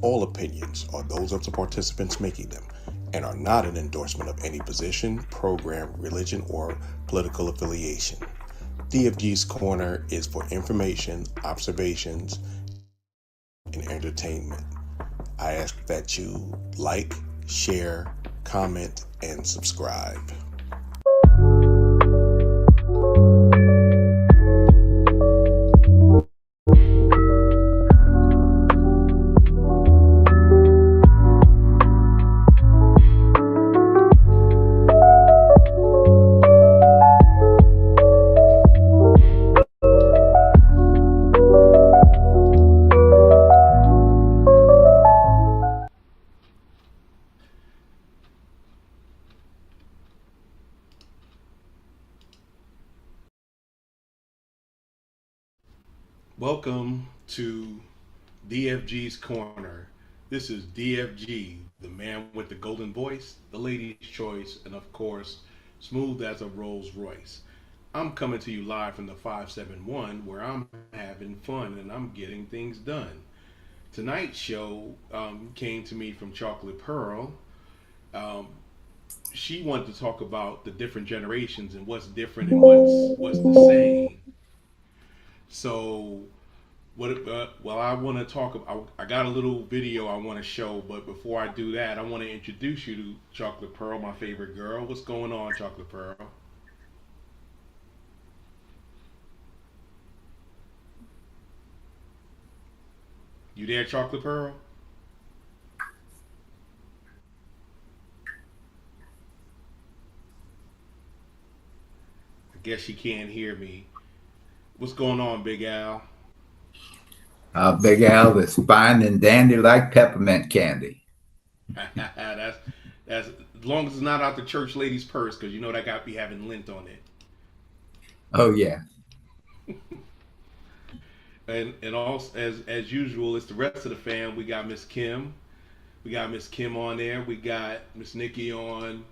All opinions are those of the participants making them and are not an endorsement of any position, program, religion, or political affiliation. DFG's Corner is for information, observations, and entertainment. I ask that you like, share, comment, and subscribe. Welcome to DFG's Corner. This is DFG, the man with the golden voice, the lady's choice, and of course, smooth as a Rolls Royce. I'm coming to you live from the 571 where I'm having fun and I'm getting things done. Tonight's show came to me from Chocolate Pearl. She wanted to talk about the different generations and what's different and what's the same. So, well, I want to talk about. I got a little video I want to show, but before I do that, I want to introduce you to Chocolate Pearl, my favorite girl. What's going on, Chocolate Pearl? You there, Chocolate Pearl? I guess she can't hear me. What's going on, Big Al? Big Al is fine and dandy like peppermint candy. that's as long as it's not out the church lady's purse, because you know that got to be having lint on it. Oh yeah. And also as usual, it's the rest of the fam. We got Miss Kim. We got Miss Kim on there. We got Miss Nikki on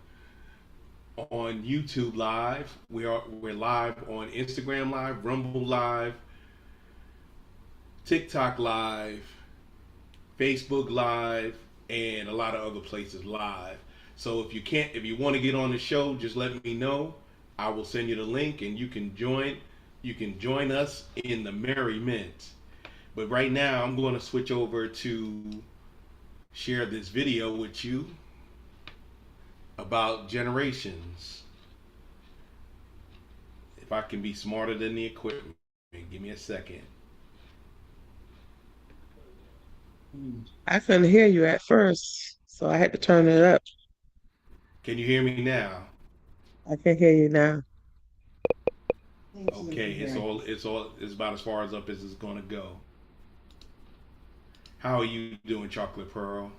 YouTube Live. We're live on Instagram Live, Rumble Live, TikTok Live, Facebook Live, and a lot of other places live. So if you want to get on the show, just let me know. I will send you the link and you can join us in the merriment. But right now I'm going to switch over to share this video with you about generations. If I can be smarter than the equipment, give me a second. I couldn't hear you at first, so I had to turn it up. Can you hear me now? I can hear you now. Okay, it's about as far as up as it's gonna go. How are you doing, Chocolate Pearl?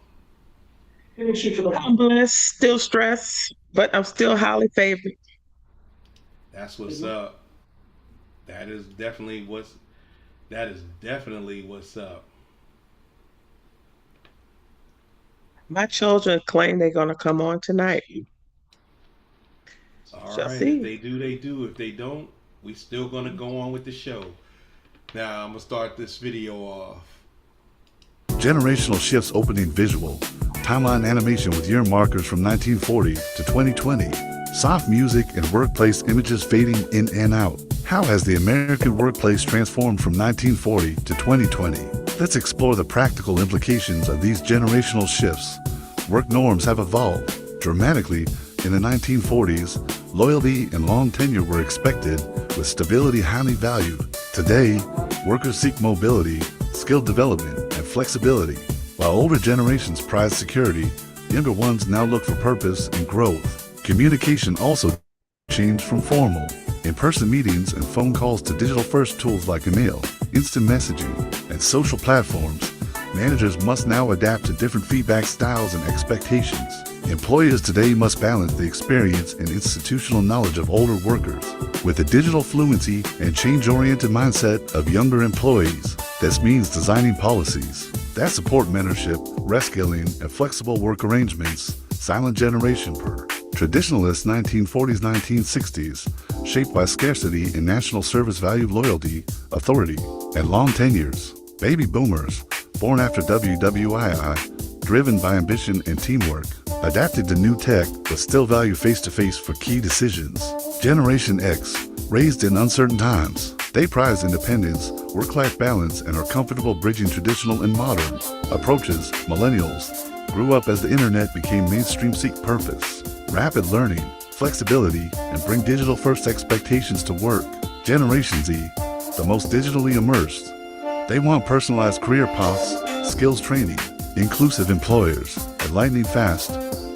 I'm blessed, still stressed, but I'm still highly favored. That's what's up. That is definitely what's up. My children claim they're gonna come on tonight. All Shall right, if see. they do, they do. If they don't, we still gonna go on with the show. Now I'm gonna start this video off. Generational shifts opening visual. Timeline animation with year markers from 1940 to 2020. Soft music and workplace images fading in and out. How has the American workplace transformed from 1940 to 2020? Let's explore the practical implications of these generational shifts. Work norms have evolved dramatically. In the 1940s, loyalty and long tenure were expected, with stability highly valued. Today, workers seek mobility, skill development, and flexibility. While older generations prize security, younger ones now look for purpose and growth. Communication also changed from formal, in-person meetings and phone calls to digital-first tools like email, instant messaging, and social platforms. Managers must now adapt to different feedback styles and expectations. Employers today must balance the experience and institutional knowledge of older workers with the digital fluency and change-oriented mindset of younger employees. This means designing policies that support mentorship, reskilling, and flexible work arrangements. Silent generation per traditionalist 1940s-1960s, shaped by scarcity in national service value, loyalty, authority, and long tenures. Baby boomers, born after WWII, driven by ambition and teamwork, adapted to new tech but still value face-to-face for key decisions. Generation X, raised in uncertain times, they prize independence, work-life balance, and are comfortable bridging traditional and modern approaches. Millennials grew up as the internet became mainstream, seek purpose, rapid learning, flexibility, and bring digital-first expectations to work. Generation Z, the most digitally immersed, they want personalized career paths, skills training, inclusive employers, and lightning fast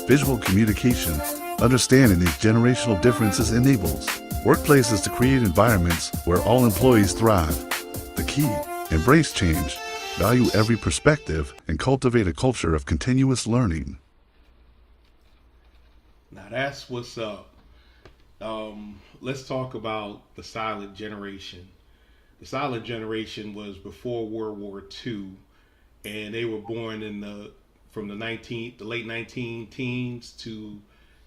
visual communication. Understanding these generational differences enables workplaces to create environments where all employees thrive. The key: embrace change, value every perspective, and cultivate a culture of continuous learning. Now that's what's up. Let's talk about the silent generation. The silent generation was before World War II, and they were born in the late 19 teens to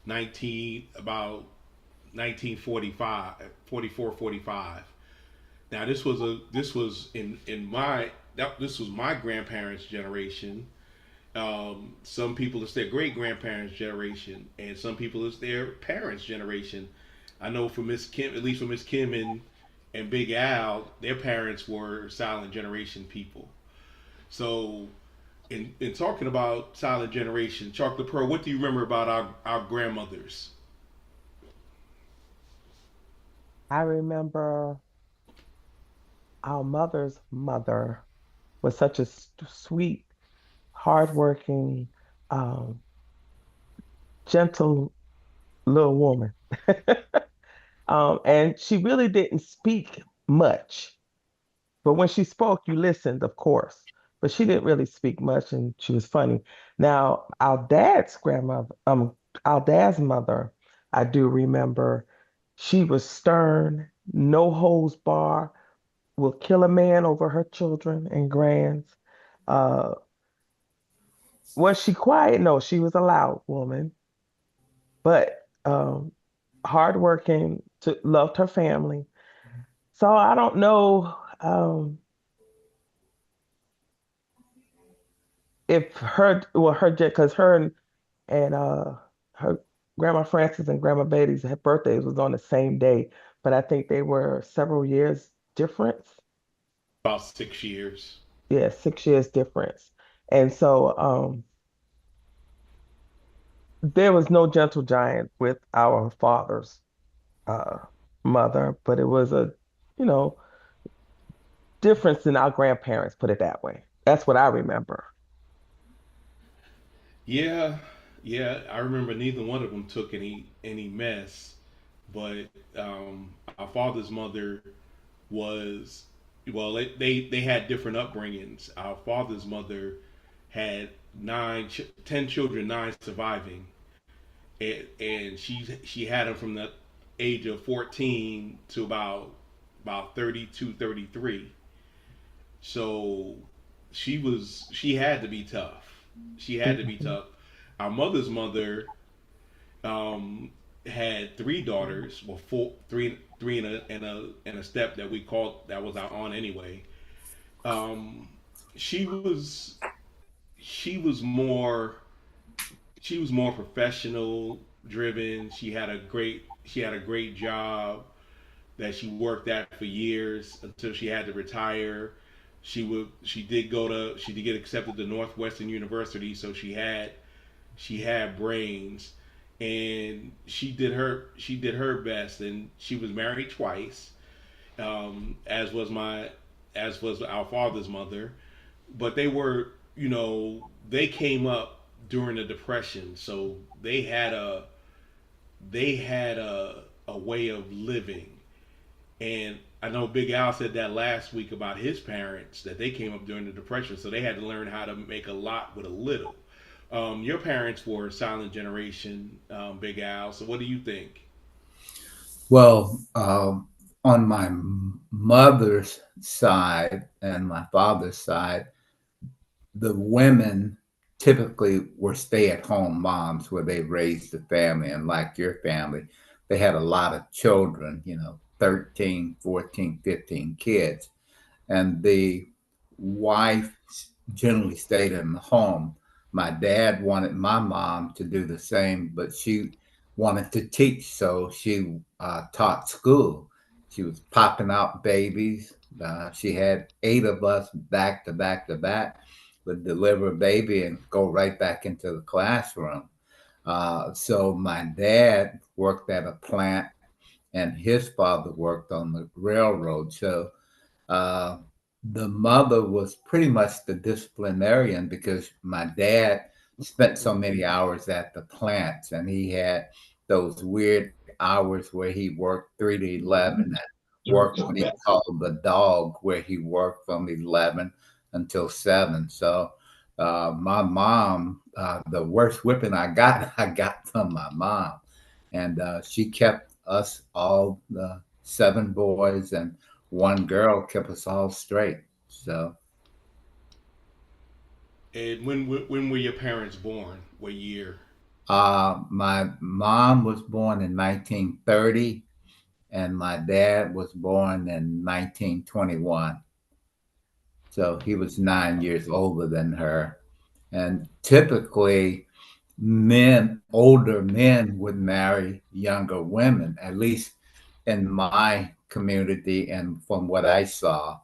19 1945, 44, 45. Now this was this was my grandparents' generation. Some people it's their great grandparents' generation, and some people it's their parents' generation. I know for Miss Kim, at least for Miss Kim and Big Al, their parents were silent generation people. So, in talking about silent generation, Chocolate Pearl, what do you remember about our grandmothers? I remember our mother's mother was such a sweet, hardworking, um, gentle little woman. And she really didn't speak much. But when she spoke, you listened, of course. But she didn't really speak much, and she was funny. Now, our dad's mother, I do remember, she was stern, no holds bar, will kill a man over her children and grands. Uh, was she quiet? No, she was a loud woman, but hardworking, loved her family. So I don't know. If her well her because her and her grandma Frances and grandma Betty's her birthdays was on the same day, but I think they were several years difference. About 6 years. Yeah, 6 years difference. And so there was no gentle giant with our father's uh mother, but it was a, you know, difference in our grandparents, put it that way. That's what I remember. Yeah, yeah. I remember neither one of them took any mess, but our father's mother was well. They had different upbringings. Our father's mother had 10 children, nine surviving, and she had them from the age of 14 to about 32, 33. So she had to be tough. She had to be Mhm. tough. Our mother's mother had three daughters, well, three and a step that we called that was our aunt anyway. Um, she was she was more she was more professional driven. She had a great job that she worked at for years until she had to retire. She did get accepted to Northwestern University, so she had brains, and she did her best, and she was married twice, as was our father's mother, but they came up during the depression, so they had a way of living. And I know Big Al said that last week about his parents that they came up during the depression, so they had to learn how to make a lot with a little. Your parents were a silent generation, Big Al. So what do you think? Well, on my mother's side and my father's side, the women typically were stay-at-home moms where they raised the family. And like your family, they had a lot of children, 13, 14, 15 kids. And the wife generally stayed in the home. My dad wanted my mom to do the same, but she wanted to teach, so she taught school. She was popping out babies. She had 8 of us back to back to back, would deliver a baby and go right back into the classroom. So my dad worked at a plant, and his father worked on the railroad. So uh, the mother was pretty much the disciplinarian because my dad spent so many hours at the plants, and he had those weird hours where he worked 3 to 11 and worked what he called the dog, where he worked from 11 until 7. So my mom, the worst whipping I got, I got from my mom. And she kept us all, the 7 boys and 1 girl, kept us all straight. So And when were your parents born? What year? my mom was born in 1930, and my dad was born in 1921. So he was 9 years older than her. And typically, older men would marry younger women, at least in my community and from what I saw.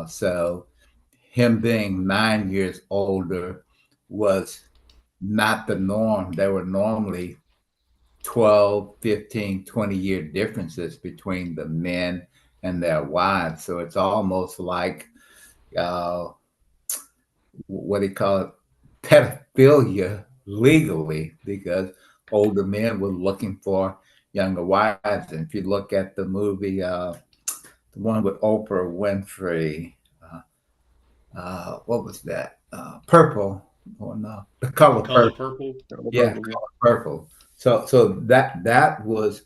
So him being 9 years older was not the norm. There were normally 12, 15, 20-year differences between the men and their wives. So it's almost like uh, what do you call it? Pedophilia legally, because older men were looking for younger wives. And if you look at the movie, the one with Oprah Winfrey, what was that? Purple. Oh no, The The Color color Purple. purple. Yeah, Color Purple. So that was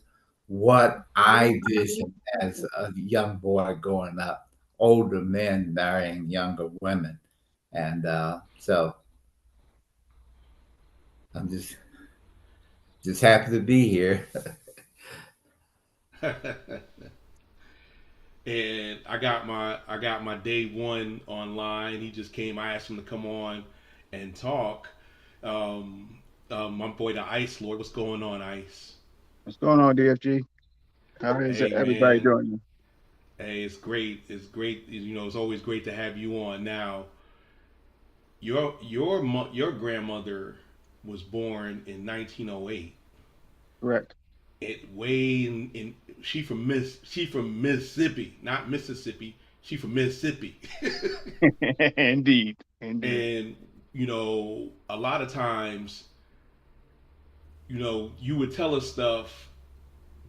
what I visioned as a young boy growing up. Older men marrying younger women, and so I'm just happy to be here. And I got my day one online. He just came. I asked him to come on and talk. My boy, the Ice Lord. What's going on, Ice? What's going on, DFG? How is Hey, everybody man. doing? Hey, it's great. It's great. It's always great to have you on. Now, your grandmother was born in 1908. Correct. It way in she from Mississippi, not Mississippi. She from Mississippi. Indeed. Indeed. And a lot of times, you would tell us stuff,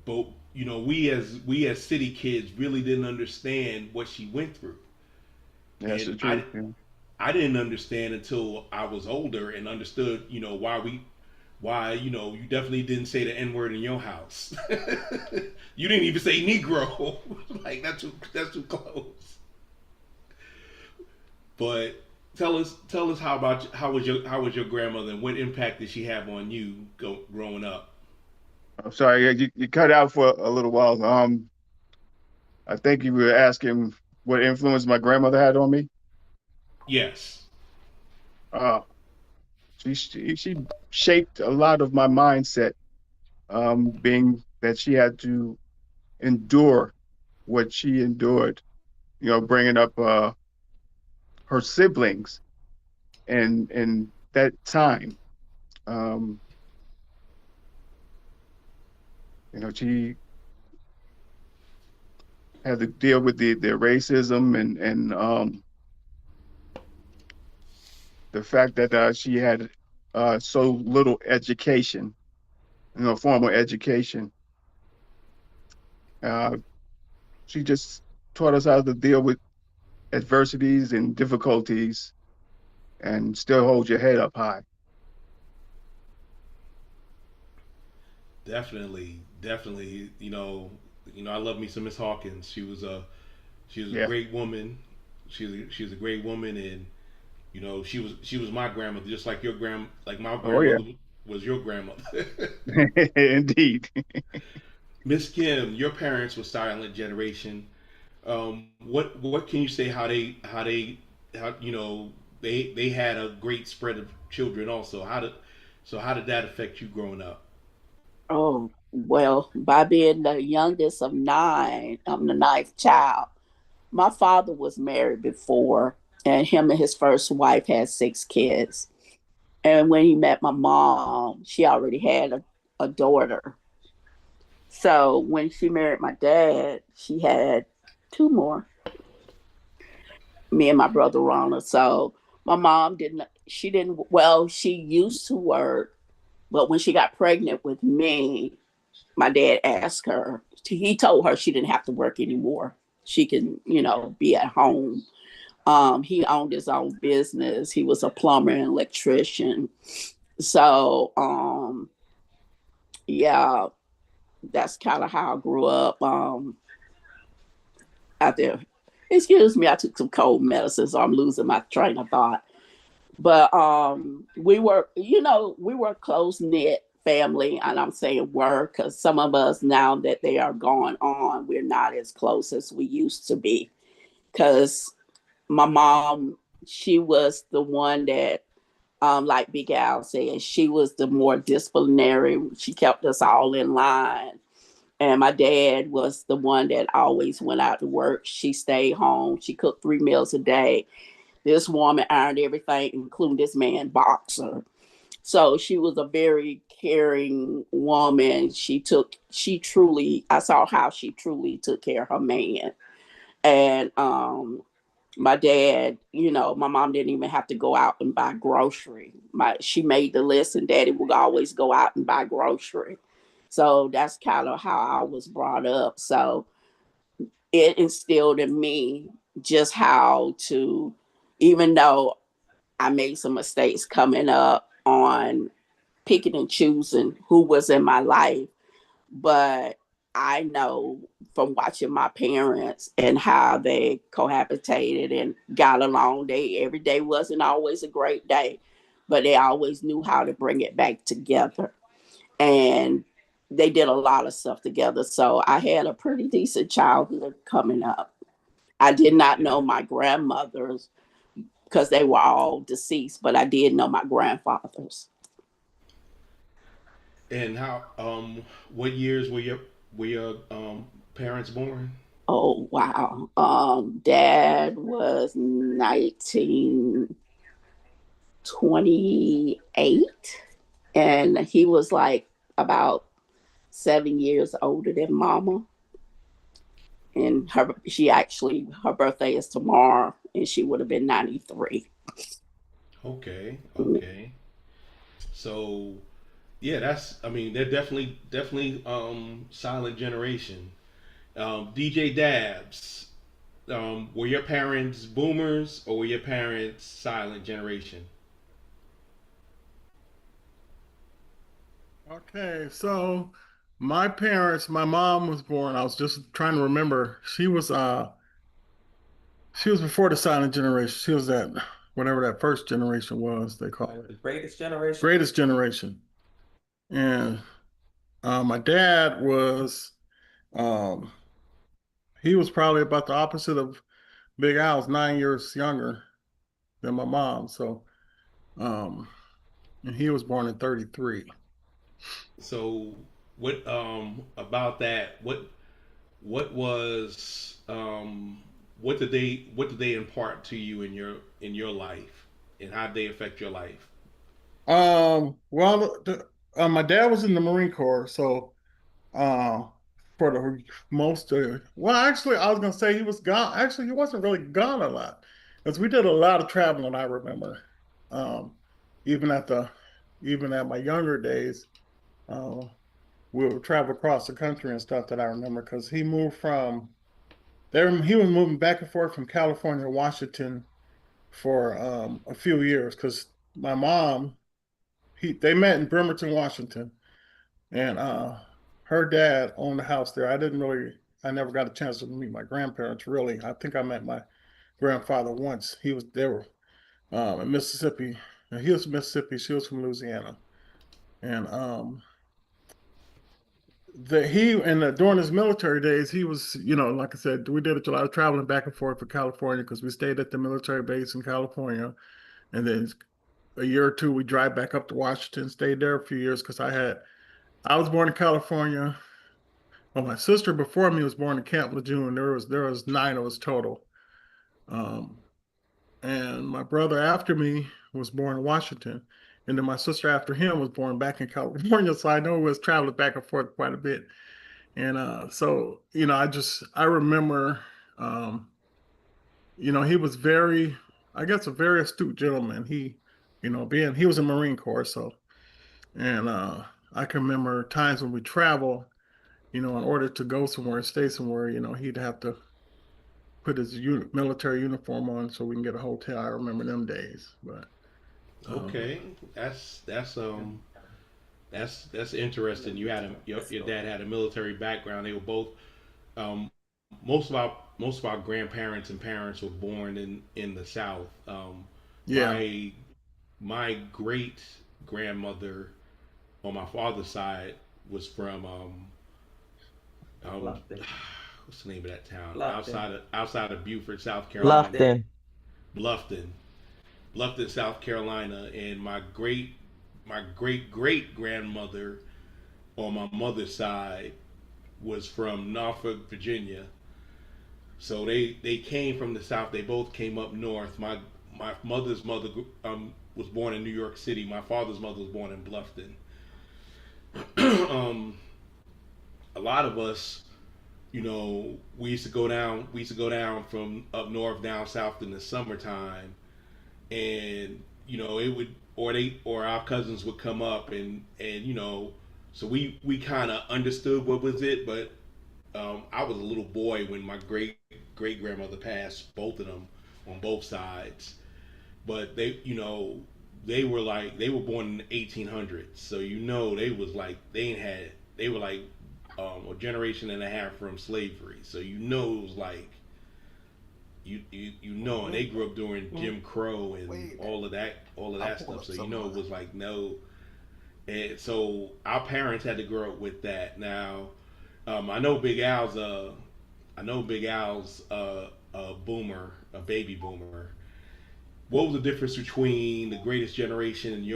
but we as city kids really didn't understand what she went through. That's And the I truth. Yeah. I didn't understand until I was older and understood, why you definitely didn't say the N word in your house. You didn't even say Negro. Like that's too close. But tell us how was your grandmother, and what impact did she have on you growing up? I'm sorry, yeah, you cut out for a little while. I think you were asking what influence my grandmother had on me. Yes, Uh, she shaped a lot of my mindset, being that she had to endure what she endured, bringing up her siblings and that time. Um, she had to deal with the racism and the fact that she had so little education, formal education. Uh, she just taught us how to deal with adversities and difficulties and still hold your head up high. definitely, definitely. I love me some Miss Hawkins. She was a Yeah. great woman. She's a great woman, and she was my grandmother, just like like my Oh yeah. grandmother was your grandmother. Indeed. Miss Kim, your parents were silent generation. What can you say, how they had a great spread of children also. How did that affect you growing up? Oh, well, by being the youngest of nine, I'm the ninth child. My father was married before, and him and his first wife had six kids. And when he met my mom, she already had a daughter. So when she married my dad, she had two more, me and my brother Ronald. So my mom well, she used to work, but when she got pregnant with me, my dad asked her, he told her she didn't have to work anymore. She can, be at home. He owned his own business. He was a plumber and electrician. So, yeah, that's kind of how I grew up out there. Excuse me, I took some cold medicine, so I'm losing my train of thought. But we were a close knit family, and I'm saying were because some of us now that they are gone on, we're not as close as we used to be. Because my mom, she was the one that, like Big Al said, she was the more disciplinary. She kept us all in line. And my dad was the one that always went out to work. She stayed home. She cooked 3 meals a day. This woman ironed everything, including this man boxer. So she was a very caring woman. I saw how she truly took care of her man. And my dad, my mom didn't even have to go out and buy grocery. She made the list, and daddy would always go out and buy grocery. So that's kind of how I was brought up. So it instilled in me just how to, even though I made some mistakes coming up on picking and choosing who was in my life, but I know from watching my parents and how they cohabitated and got along, every day wasn't always a great day, but they always knew how to bring it back together. And they did a lot of stuff together. So I had a pretty decent childhood coming up. I did not know my grandmothers because they were all deceased, but I did know my grandfathers. And what years were your parents born? Oh wow. Dad was 1928, and he was like about 7 years older than mama. And her birthday is tomorrow, and she would have been 93. Okay, okay. So yeah, I mean, they're definitely silent generation. DJ Dabs, were your parents boomers or were your parents silent generation? Okay, so my mom was born. I was just trying to remember. She was before the silent generation. She was that whatever that first generation was, they call The it. greatest generation. Greatest generation. And my dad was um he was probably about the opposite of Big Al's, 9 years younger than my mom. So um and he was born in 33. So what about that? What was what did they impart to you in your life, and how did they affect your life? Well, my dad was in the Marine Corps, so uh, for the most, well, actually, I was gonna say he was gone. Actually, he wasn't really gone a lot, because we did a lot of traveling. I remember, um, even at the, even at my younger days, uh, we would travel across the country and stuff that I remember, because he moved from there. He was moving back and forth from California to Washington for a few years, because my mom they met in Bremerton, Washington, and her dad owned the house there. I never got a chance to meet my grandparents really. I think I met my grandfather once. They were in Mississippi. And he was from Mississippi. She was from Louisiana, and during his military days, he was, like I said, we did a lot of traveling back and forth for California because we stayed at the military base in California. and then a year or two we drive back up to Washington, stayed there a few years because I was born in California. Well, my sister before me was born in Camp Lejeune. There was 9 of us total. Um, and my brother after me was born in Washington, and then my sister after him was born back in California. So I know we was traveling back and forth quite a bit. And so I remember, um, he was very, I guess, a very astute gentleman. Being he was a Marine Corps, so and I can remember times when we travel, in order to go somewhere, stay somewhere, he'd have to put his military uniform on so we can get a hotel. I remember them days, but um, Okay, that's interesting. Your dad had a military background. They were both most of our grandparents and parents were born in the South. yeah, My my great grandmother on my father's side was from what's the name of that town outside of Beaufort, South Carolina, Bluffton. Bluffton, Bluffton, South Carolina, and my great great grandmother on my mother's side was from Norfolk, Virginia. So they came from the South. They both came up north. My mother's mother was born in New York City. My father's mother was born in Bluffton. um, a lot of us, we used to go down. We used to go down from up north down south in the summertime, and it would or our cousins would come up and so we kind of understood what was it, but I was a little boy when my great grandmother passed, both of them on both sides. But they were born in the 1800s, so they was like they were like a generation and a half from slavery. So it was like and they grew up during Jim Crow and all of that stuff. So it was like no, and so our parents had to grow up with that. Now, I know Big Al's a boomer, a baby boomer. What was the difference between the greatest generation and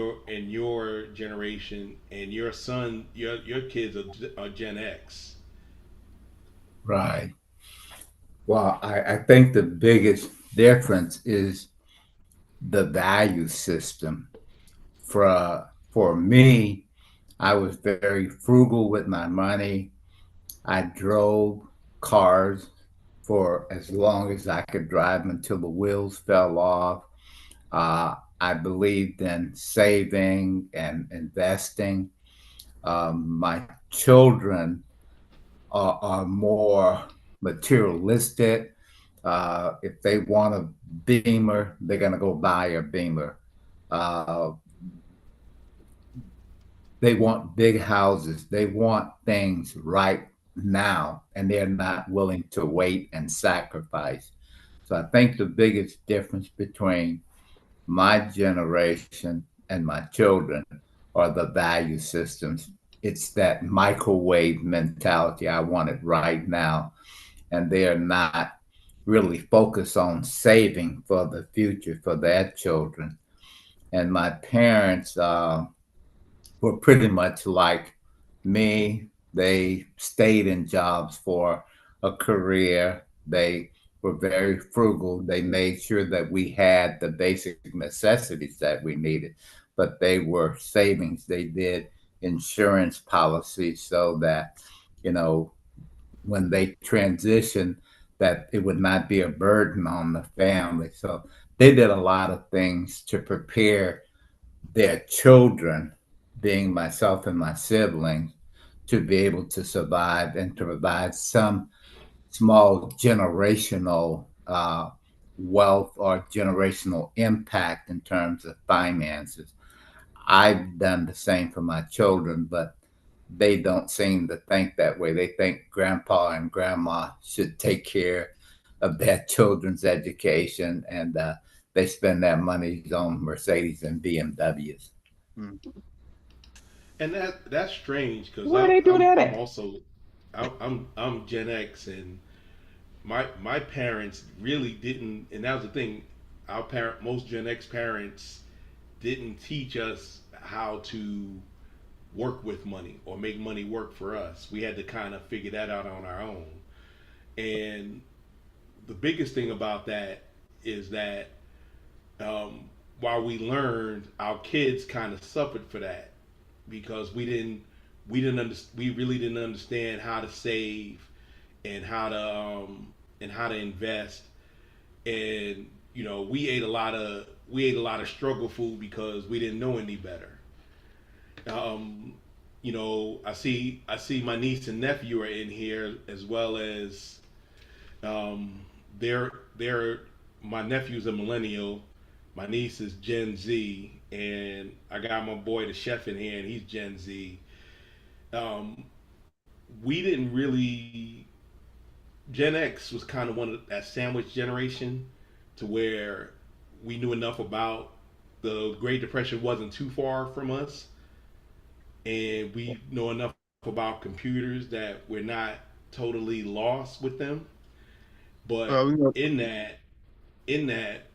your generation and your son, your kids are Gen X? Right. Well, I think the biggest difference is the value system. For me, I was very frugal with my money. I drove cars for as long as I could drive them until the wheels fell off. I believed in saving and investing. My children are more materialistic. If they want a Beamer, they're going to go buy a Beamer. Uh, they want big houses. They want things right now, and they're not willing to wait and sacrifice. So I think the biggest difference between my generation and my children are the value systems. It's that microwave mentality. I want it right now. And they're not really focused on saving for the future for their children. And my parents were pretty much like me. They stayed in jobs for a career. They were very frugal. They made sure that we had the basic necessities that we needed, but they were savings. They did insurance policies so that, you know, when they transitioned, that it would not be a burden on the family. So they did a lot of things to prepare their children, being myself and my siblings, to be able to survive and to provide some small generational wealth or generational impact in terms of finances. I've done the same for my children, but they don't seem to think that way. They think grandpa and grandma should take care of their children's education, and they spend their money on Mercedes and BMWs. Mm. And that's strange because Where I'm they do I'm that I'm at? also I'm Gen X, and my parents really didn't, and that was the thing. most Gen X parents didn't teach us how to work with money or make money work for us. We had to kind of figure that out on our own. And the biggest thing about that is that um, while we learned, our kids kind of suffered for that because we really didn't understand how to save and how to invest. And we ate a lot of struggle food because we didn't know any better. um, I see my niece and nephew are in here as well as um, they're my nephew's a millennial, my niece is Gen Z, and I got my boy the chef in here and he's Gen Z. Um, we didn't really Gen X was kind of one of that sandwich generation to where we knew enough about the Great Depression wasn't too far from us, and we know enough about computers that we're not totally lost with them. But We know, in that, in that,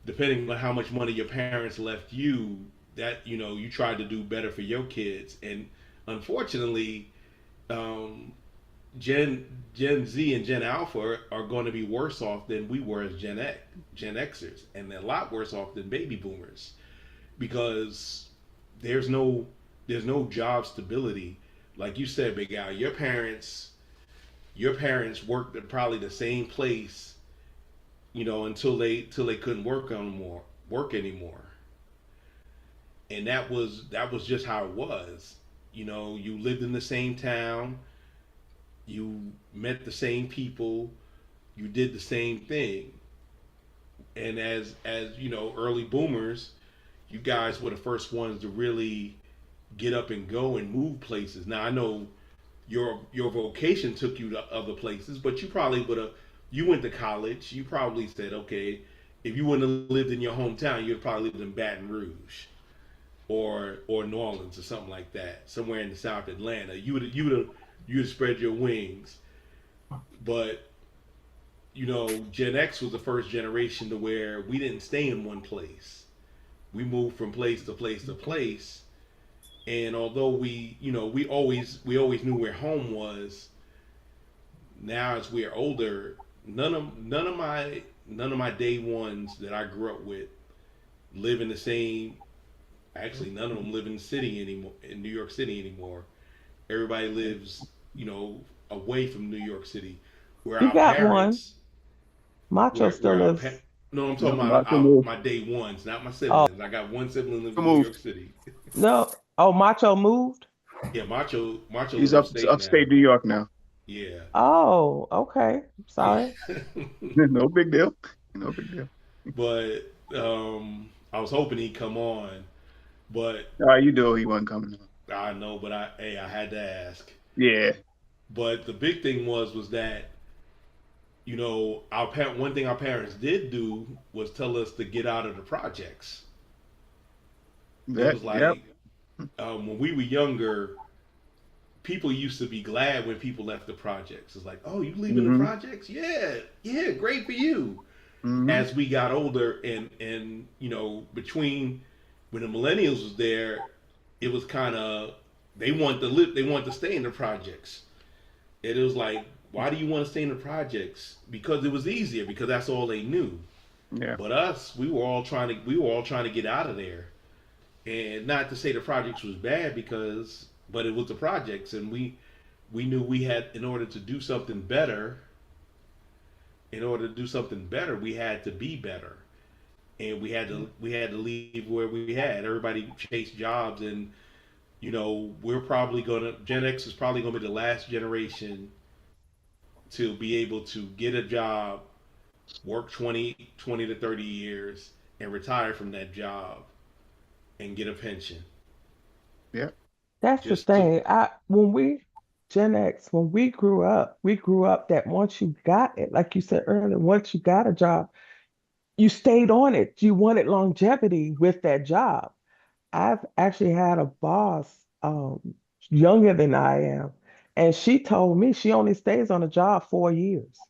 depending on how much money your parents left you, that you tried to do better for your kids, and unfortunately, um, Gen Z and Gen Alpha are going to be worse off than we were as Gen Xers, and they're a lot worse off than baby boomers because there's no there's no job stability. Like you said, Big Al, your parents worked at probably the same place, until they couldn't work anymore, and that was just how it was. You lived in the same town, you met the same people, you did the same thing, and as early boomers, you guys were the first ones to really get up and go and move places. Now I know your vocation took you to other places, but you went to college. You probably said, okay, if you wouldn't have lived in your hometown, you'd probably lived in Baton Rouge or New Orleans or something like that, somewhere in the South Atlanta. You would have spread your wings. But Gen X was the first generation to where we didn't stay in one place. We moved from place to place to place, and although we always knew where home was, now as we're older, none of my day ones that I grew up with live in the same. Actually, none of them live in the city anymore, in New York City anymore. Everybody lives, away from New York City, where You our got one. parents, Macho where still our lives. no, I'm no, talking about Marshall moved. my day ones, not my Oh, siblings. I got one sibling lives in New York Moved. City. no. Oh, Macho moved. Yeah, Macho He's lives upstate now. upstate New York now. Yeah. Oh, okay. Sorry. No big deal. No big deal. But I was hoping he'd come on, but You know he wasn't coming on. I know, but I had to ask. Yeah. But the big thing was that one thing our parents did do was tell us to get out of the projects. It was Yep. like when we were younger, people used to be glad when people left the projects. It's like, oh, you leaving the Mm-hmm. projects? Yeah, yeah, great for you. Mm-hmm. As we got older, and between when the millennials was there, it was kind of they want to stay in the projects. And it was like, why do you want to stay in the projects? Because it was easier, because that's all they knew. Yeah. But us, we were all trying to get out of there. And not to say the projects was bad, but it was the projects, and we knew we had, in order to do something better, we had to be better, and we had to leave where we had. Everybody chased jobs, and Gen X is probably gonna be the last generation to be able to get a job, work 20 to 30 years, and retire from that job and get a pension. Yeah. That's the Just to thing. Gen X, when we grew up that once you got it, like you said earlier, once you got a job, you stayed on it. You wanted longevity with that job. I've actually had a boss, younger than I am, and she told me she only stays on a job 4 years.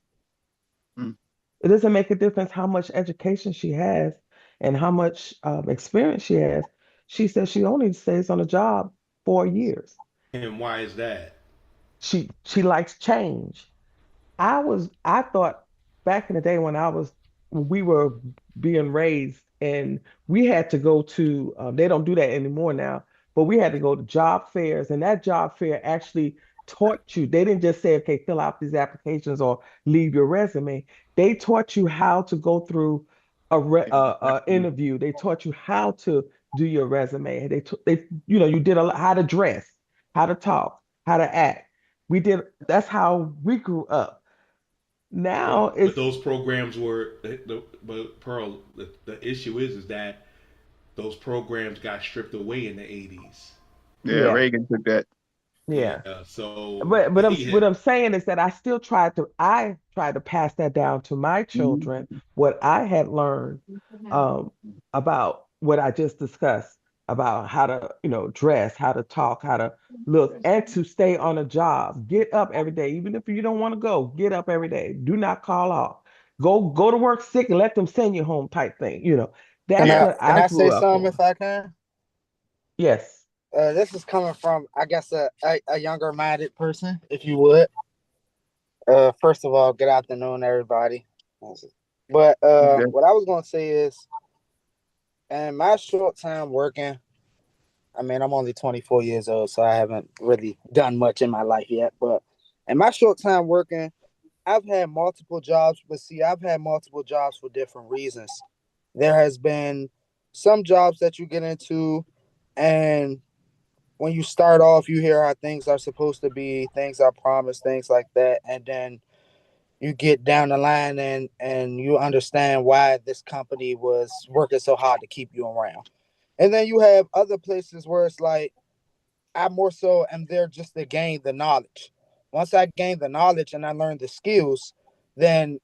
Mm. It doesn't make a difference how much education she has and how much experience she has. She says she only stays on a job 4 years. And why is that? She likes change. I thought back in the day when we were being raised and we had to go to they don't do that anymore now, but we had to go to job fairs, and that job fair actually taught you. They didn't just say, okay, fill out these applications or leave your resume. They taught you how to go through a interview. They taught you how to do your resume. They you did a lot, how to dress, how to talk, how to act. That's how we grew up. Now But it's those programs were, but Pearl, the issue is that those programs got stripped away in the 80s. Yeah, yeah, Reagan took that. yeah. Yeah, so But they what had, I'm saying is that I tried to pass that down to my children, what I had learned um, about what I just discussed about how to, dress, how to talk, how to look, and to stay on a job. Get up every day, even if you don't want to go. Get up every day. Do not call off. Go to work sick and let them send you home type thing. Can That's yeah. I what can I I say grew up something on. if I can? Yes. This is coming from, I guess, a younger minded person, if you would. First of all, good afternoon, everybody. But Okay. what I was gonna say is, in my short time working, I mean, I'm only 24 years old, so I haven't really done much in my life yet. But in my short time working, I've had multiple jobs, but see, I've had multiple jobs for different reasons. There has been some jobs that you get into, and when you start off, you hear how things are supposed to be, things are promised, things like that, and then you get down the line and you understand why this company was working so hard to keep you around. And then you have other places where it's like I more so am there just to gain the knowledge. Once I gain the knowledge and I learn the skills, then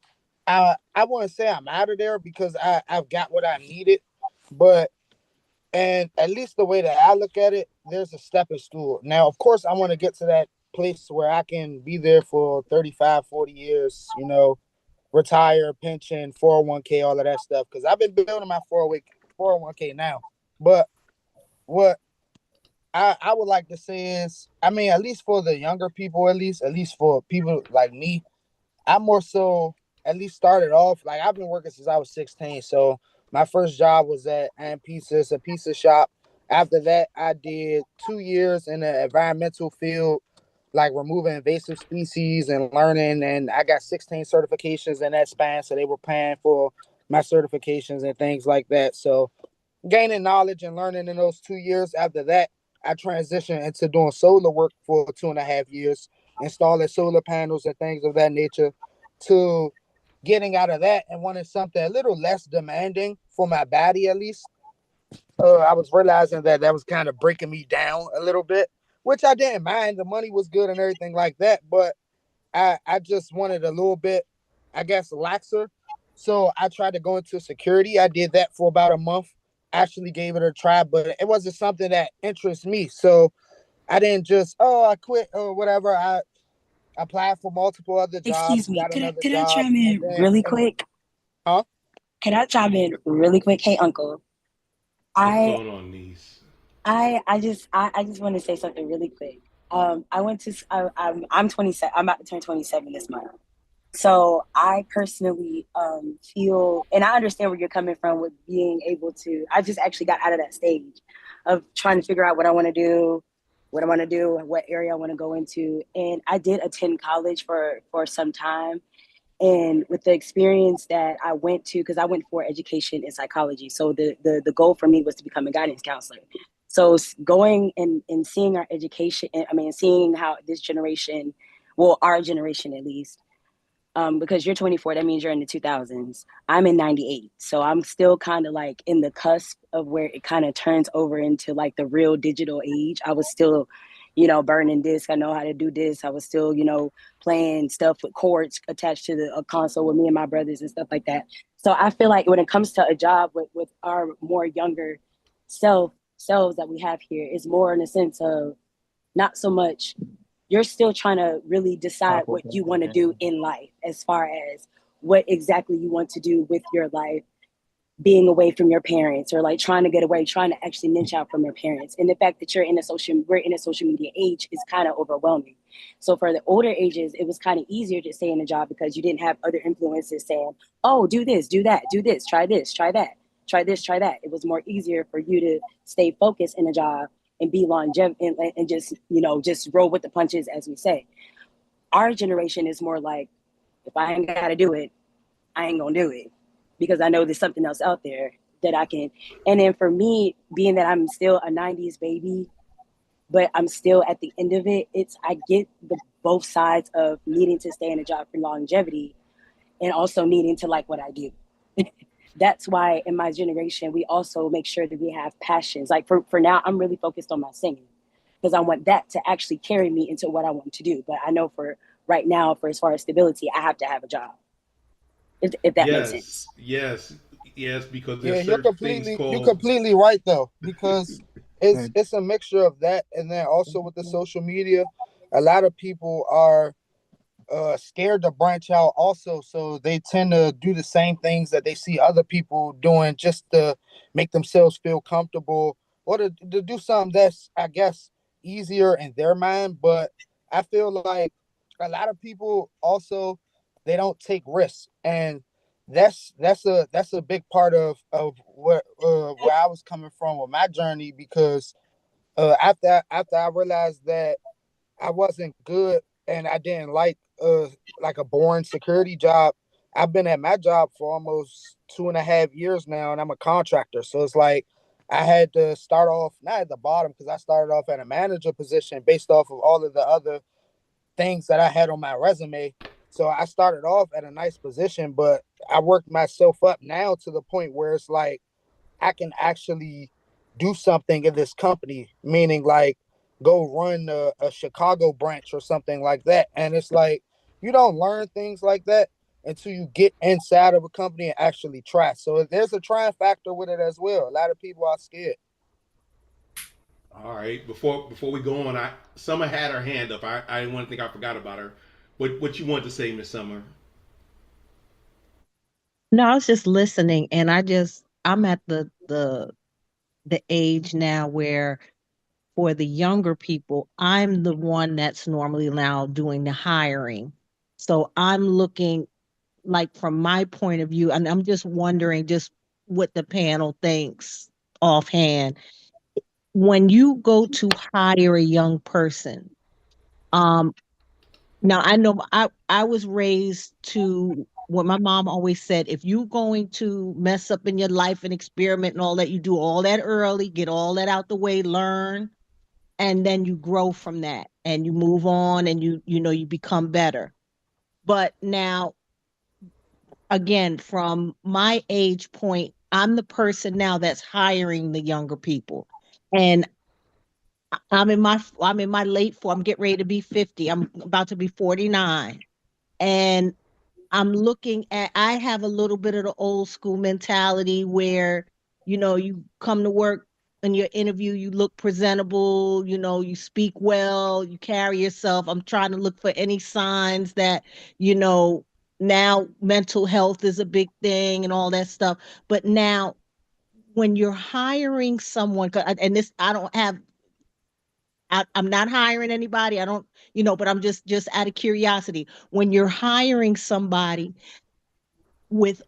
I wouldn't say I'm out of there because I've got what I needed, but and at least the way that I look at it, there's a stepping stool. Now, of course, I want to get to that place where I can be there for 35, 40 years, retire, pension, 401k, all of that stuff. Because I've been building my 401k now. But what I would like to say is, I mean, at least for the younger people, at least for people like me, I more so at least started off like I've been working since I was 16. So my first job was at Ann Pizza, it's a pizza shop. After that, I did 2 years in the environmental field, like removing invasive species and learning. And I got 16 certifications in that span. So they were paying for my certifications and things like that. So gaining knowledge and learning in those 2 years. After that, I transitioned into doing solar work for 2.5 years, installing solar panels and things of that nature, to getting out of that and wanting something a little less demanding for my body, at least. I was realizing that that was kind of breaking me down a little bit, which I didn't mind. The money was good and everything like that, but I just wanted a little bit, I guess, laxer. So I tried to go into security. I did that for about a month. Actually gave it a try, but it wasn't something that interests me. So I didn't just, I quit or whatever. I applied for multiple other Excuse jobs, me, got another could I job, chime and in then, really quick? huh? Can I chime in really quick? Hey, Uncle. What's I going on, niece? I just want to say something really quick. I went to I'm 27. I'm about to turn 27 this month. So I personally feel, and I understand where you're coming from with being able to. I just actually got out of that stage of trying to figure out what area I want to go into, and I did attend college for some time. And with the experience that I went to, because I went for education in psychology, so the goal for me was to become a guidance counselor. So going and seeing our education, I mean, seeing how this generation, well, our generation at least, because you're 24, that means you're in the 2000s. I'm in 98. So I'm still kind of like in the cusp of where it kind of turns over into like the real digital age. I was still, burning discs. I know how to do this. I was still, playing stuff with cords attached to a console with me and my brothers and stuff like that. So I feel like when it comes to a job with our more younger selves that we have here, it's more in a sense of not so much you're still trying to really decide what you want to do in life as far as what exactly you want to do with your life, being away from your parents, or like trying to get away, trying to actually niche out from your parents. And the fact that we're in a social media age is kind of overwhelming. So for the older ages, it was kind of easier to stay in a job because you didn't have other influences saying, oh, do this, do that, do this, try that, try this, try that. It was more easier for you to stay focused in a job and be longevity and just, just roll with the punches, as we say. Our generation is more like, if I ain't got to do it, I ain't gonna do it, because I know there's something else out there that I can. And then for me, being that I'm still a 90s baby, but I'm still at the end of it, I get the both sides of needing to stay in a job for longevity and also needing to like what I do. That's why in my generation, we also make sure that we have passions. Like for now, I'm really focused on my singing because I want that to actually carry me into what I want to do. But I know for right now, for as far as stability, I have to have a job. If that makes sense. Yes, because Yeah, there's certain things you're called. completely right though, because it's And it's a mixture of that, and then also with the social media, a lot of people are scared to branch out also, so they tend to do the same things that they see other people doing just to make themselves feel comfortable, or to do something that's, I guess, easier in their mind. But I feel like a lot of people also, they don't take risks, and that's a big part of where I was coming from with my journey, because after I realized that I wasn't good and I didn't like a boring security job. I've been at my job for almost 2.5 years now, and I'm a contractor. So it's like I had to start off not at the bottom, because I started off at a manager position based off of all of the other things that I had on my resume. So I started off at a nice position, but I worked myself up now to the point where it's like I can actually do something in this company, meaning like go run a Chicago branch or something like that. And it's like you don't learn things like that until you get inside of a company and actually try. So there's a trying factor with it as well. A lot of people are scared. All right, before we go on, Summer had her hand up. I didn't want to think I forgot about her. What you want to say, Miss Summer? No, I was just listening, and I'm at the age now where for the younger people, I'm the one that's normally now doing the hiring. So I'm looking like from my point of view, and I'm just wondering just what the panel thinks offhand. When you go to hire a young person, um, now I know I was raised to what my mom always said, if you going to mess up in your life and experiment and all that, you do all that early, get all that out the way, learn, and then you grow from that and you move on and you become better. But now again, from my age point, I'm the person now that's hiring the younger people. And I'm in my late I'm getting ready to be 50. I'm about to be 49. And I have a little bit of the old school mentality where, you come to work in your interview, you look presentable, you speak well, you carry yourself. I'm trying to look for any signs that, you know, now mental health is a big thing and all that stuff. But now when you're hiring someone, and this, I don't have, I'm not hiring anybody. I don't, but I'm just out of curiosity. When you're hiring somebody with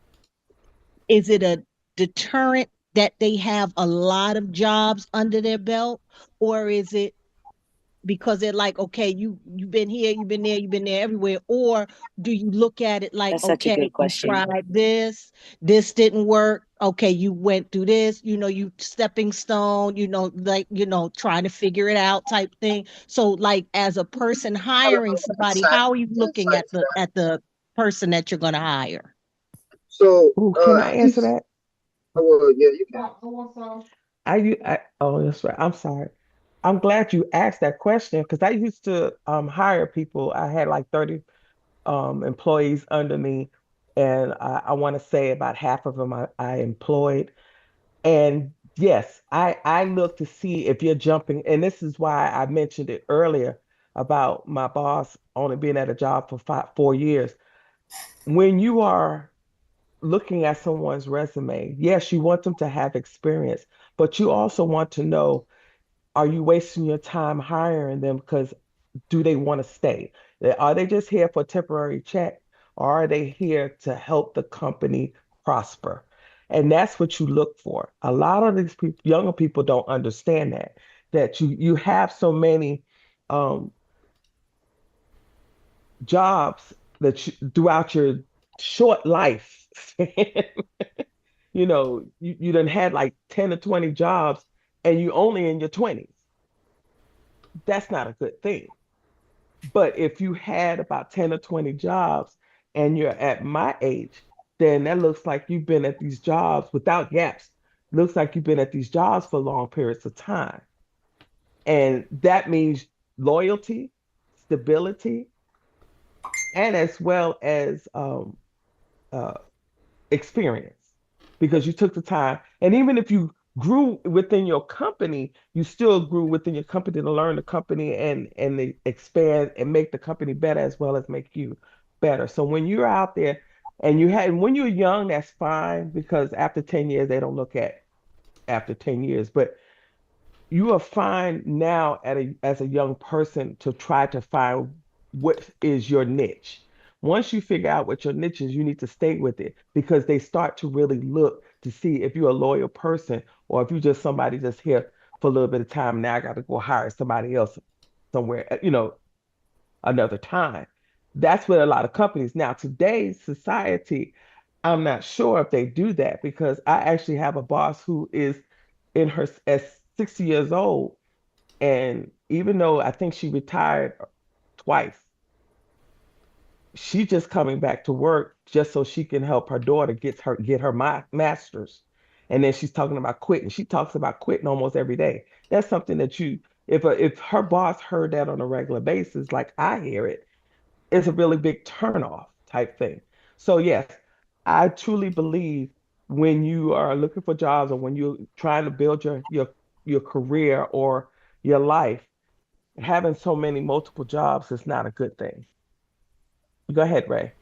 is it a deterrent that they have a lot of jobs under their belt, or is it because they're like, okay, you've been here, you've been there everywhere, or do you look at it like, That's such a okay, good you question. tried this didn't work, okay, you went through this, you stepping stone, trying to figure it out type thing. So like as a person hiring somebody, how are you looking at the person that you're going to hire? So, Ooh, can I I answer just, that? well, yeah, you can. Oh, that's right. I'm sorry. I'm glad you asked that question because I used to hire people. I had like 30 employees under me, and I want to say about half of them I employed. And yes, I look to see if you're jumping, and this is why I mentioned it earlier about my boss only being at a job for 4 years. when you are looking at someone's resume, yes, you want them to have experience, but you also want to know, are you wasting your time hiring them because do they want to stay? Are they just here for a temporary check, or are they here to help the company prosper? And that's what you look for. A lot of these people, younger people don't understand that you have so many um, jobs that throughout your short life, you done had like 10 or 20 jobs and you only in your 20s. That's not a good thing. But if you had about 10 or 20 jobs and you're at my age, then that looks like you've been at these jobs without gaps. Looks like you've been at these jobs for long periods of time. And that means loyalty, stability, and as well as uh, experience because you took the time. And even if you grew within your company, you still grew within your company to learn the company and they expand and make the company better as well as make you better. So when you're out there and when you're young, that's fine because after 10 years, they don't look at after 10 years. But you are fine now as a young person to try to find what is your niche. Once you figure out what your niche is, you need to stay with it because they start to really look to see if you're a loyal person or if you're just somebody just here for a little bit of time. Now I got to go hire somebody else somewhere, another time. That's what a lot of companies now today's society. I'm not sure if they do that because I actually have a boss who is in her at 60 years old, and even though I think she retired twice, she's just coming back to work just so she can help her daughter get her master's. And then she's talking about quitting. She talks about quitting almost every day. That's something that if her boss heard that on a regular basis, like I hear it, it's a really big turnoff type thing. So yes, I truly believe when you are looking for jobs or when you're trying to build your career or your life, having so many multiple jobs is not a good thing. Go ahead, Ray.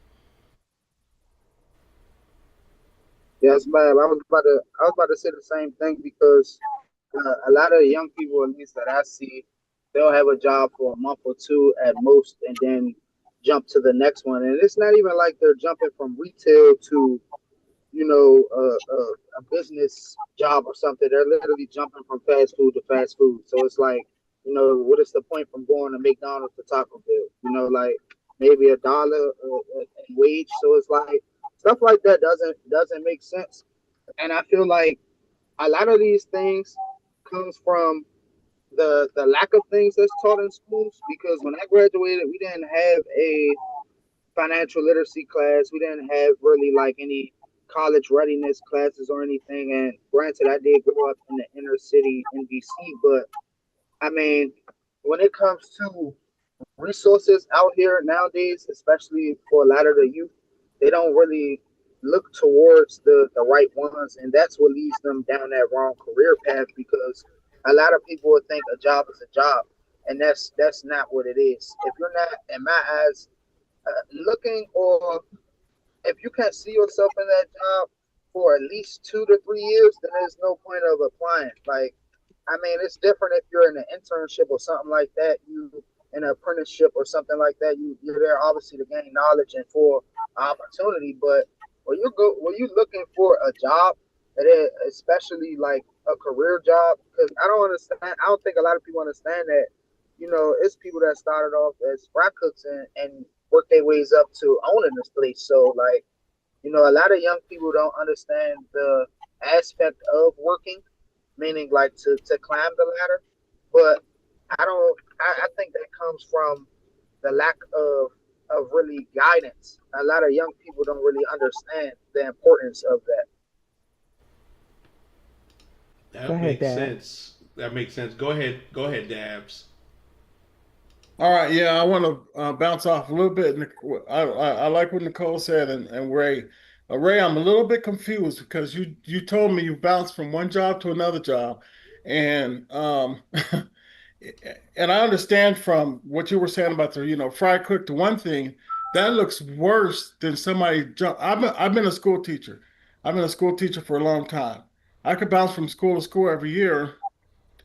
Yes, ma'am. I was about to say the same thing because a lot of young people, at least that I see, they'll have a job for a month or two at most, and then jump to the next one. And it's not even like they're jumping from retail to a business job or something. They're literally jumping from fast food to fast food. So it's like, what is the point from going to McDonald's to Taco Bell? Like maybe $1 in wage. So it's like stuff like that doesn't make sense. And I feel like a lot of these things comes from the lack of things that's taught in schools. Because when I graduated, we didn't have a financial literacy class. We didn't have really like any college readiness classes or anything. And granted, I did grow up in the inner city in DC, but I mean, when it comes to resources out here nowadays, especially for a lot of the youth, they don't really look towards the right ones, and that's what leads them down that wrong career path because a lot of people would think a job is a job, and that's not what it is. If you're not, in my eyes, looking, or if you can't see yourself in that job for at least 2 to 3 years, then there's no point of applying. Like, I mean, it's different if you're in an internship or something like that. You in an apprenticeship or something like that. You're there obviously to gain knowledge and for opportunity. But when you looking for a job that is especially like a career job, because I don't understand. I don't think a lot of people understand that. It's people that started off as fry cooks and work their ways up to owning this place. So like, a lot of young people don't understand the aspect of working, meaning like to climb the ladder. But I think that comes from the lack of really guidance. A lot of young people don't really understand the importance of that. Go That ahead, makes Dad. sense. That makes sense. Go ahead. Go ahead, Dabs. All right, yeah, I want to bounce off a little bit. I like what Nicole said, and Ray. Ray, I'm a little bit confused because you told me you bounced from one job to another job, and and I understand from what you were saying about the fry cook to one thing, that looks worse than somebody jump. I've been a school teacher. I've been a school teacher for a long time. I could bounce from school to school every year,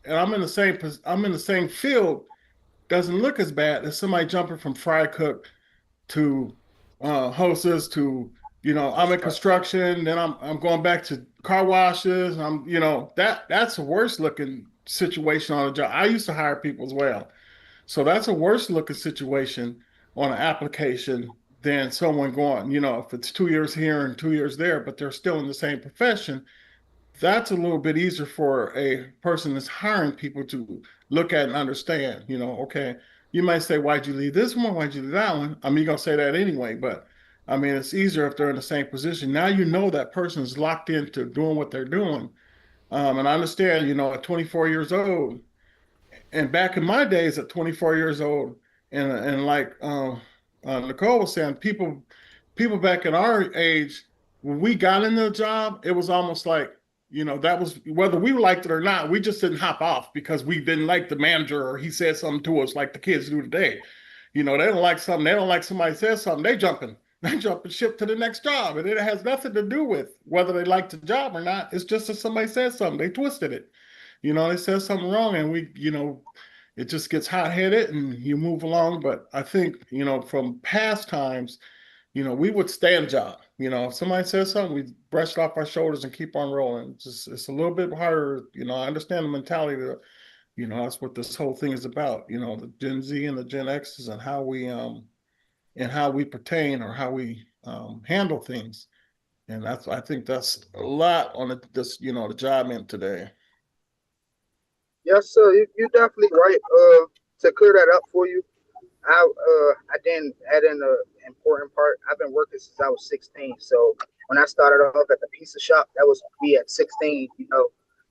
and I'm in the same field. Doesn't look as bad as somebody jumping from fry cook to hostess to, I'm in construction, then I'm going back to car washes. That's a worse looking situation on a job. I used to hire people as well. So that's a worse looking situation on an application than someone going, if it's 2 years here and 2 years there, but they're still in the same profession. That's a little bit easier for a person that's hiring people to look at and understand, okay, you might say, why'd you leave this one? Why'd you leave that one? I mean, you're going to say that anyway, but I mean, it's easier if they're in the same position. Now you know that person is locked into doing what they're doing. And I understand, at 24 years old, and back in my days at 24 years old, and like Nicole was saying, people back in our age, when we got into the job, it was almost like, that was whether we liked it or not, we just didn't hop off because we didn't like the manager or he said something to us like the kids do today. They don't like something, they don't like somebody says something, they jumping. They jump and ship to the next job. And it has nothing to do with whether they like the job or not. It's just that somebody says something, they twisted it. They said something wrong and it just gets hot headed and you move along. But I think, from past times, we would stay in job. If somebody says something, we brush it off our shoulders and keep on rolling. It's a little bit harder. I understand the mentality that, that's what this whole thing is about. The Gen Z and the Gen X's and how we pertain or how we handle things. And I think that's a lot on the job end today. Yes, sir. You definitely right. To clear that up for you, I didn't add in the important part. I've been working since I was 16. So when I started off at the pizza shop, that was me at 16.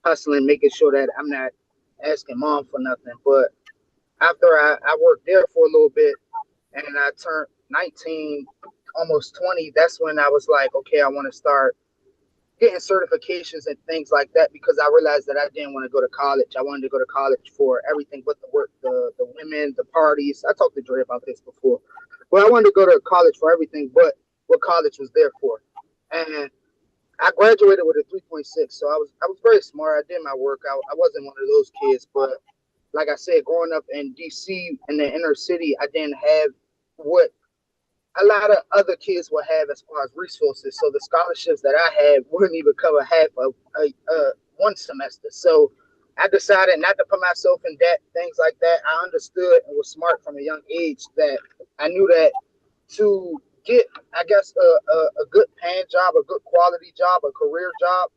Hustling, making sure that I'm not asking mom for nothing. But after I worked there for a little bit, and I turned 19, almost 20. That's when I was like, okay, I want to start getting certifications and things like that because I realized that I didn't want to go to college. I wanted to go to college for everything but the work, the women, the parties. I talked to Dre about this before. But I wanted to go to college for everything but what college was there for. And I graduated with a 3.6. So I was very smart. I did my work. I wasn't one of those kids. But like I said, growing up in DC in the inner city, I didn't have what a lot of other kids will have as far as resources. So the scholarships that I had wouldn't even cover half of one semester. So I decided not to put myself in debt, things like that. I understood and was smart from a young age that I knew that to get, I guess, a good paying job, a good quality job, a career job,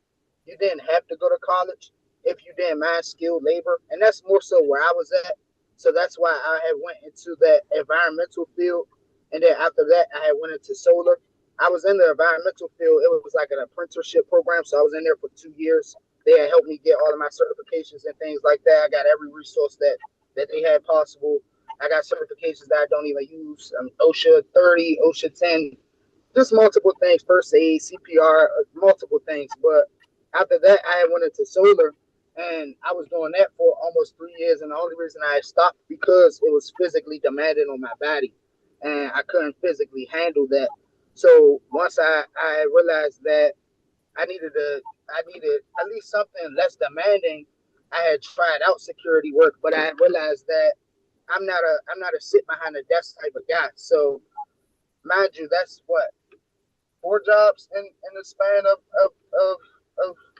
you didn't have to go to college if you didn't mind skilled labor. And that's more so where I was at. So that's why I had went into that environmental field. And then after that, I had went into solar. I was in the environmental field. It was like an apprenticeship program. So I was in there for 2 years. They had helped me get all of my certifications and things like that. I got every resource that they had possible. I got certifications that I don't even use. OSHA 30, OSHA 10, just multiple things, first aid, CPR, multiple things. But after that, I had went into solar. And I was doing that for almost 3 years. And the only reason I stopped because it was physically demanding on my body. And I couldn't physically handle that. So once I realized that I needed at least something less demanding, I had tried out security work, but I realized that I'm not a sit behind a desk type of guy. So mind you, that's what 4 jobs in the span of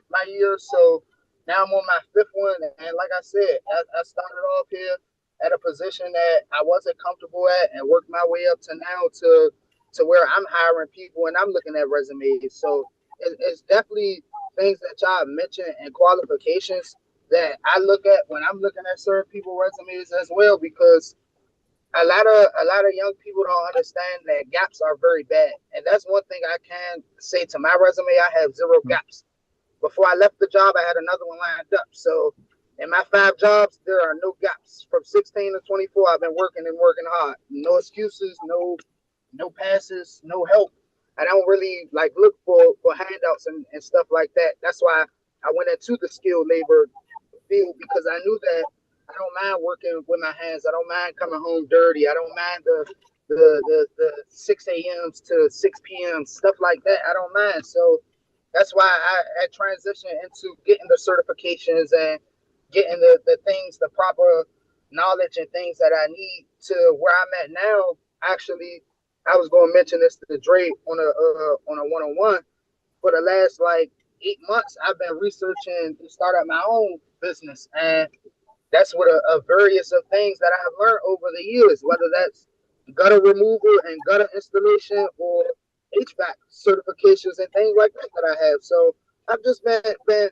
my years. So now I'm on my 5th one, and like I said, I started off here at a position that I wasn't comfortable at and worked my way up to now to where I'm hiring people and I'm looking at resumes. So it's definitely things that y'all mentioned and qualifications that I look at when I'm looking at certain people resumes as well, because a lot of young people don't understand that gaps are very bad. And that's one thing I can say to my resume. I have 0 gaps. Before I left the job, I had another one lined up. So in my 5 jobs, there are no gaps. From 16 to 24, I've been working and working hard. No excuses, no passes, no help. I don't really look for handouts and stuff like that. That's why I went into the skilled labor field, because I knew that I don't mind working with my hands. I don't mind coming home dirty. I don't mind the 6 a.m.s to 6 p.m. stuff like that. I don't mind. So that's why I transitioned into getting the certifications and getting the things, the proper knowledge and things that I need to where I'm at now. Actually, I was going to mention this to Dre on a one-on-one. For the last like 8 months, I've been researching to start up my own business, and that's what a various of things that I have learned over the years, whether that's gutter removal and gutter installation or HVAC certifications and things like that that I have. So I've just been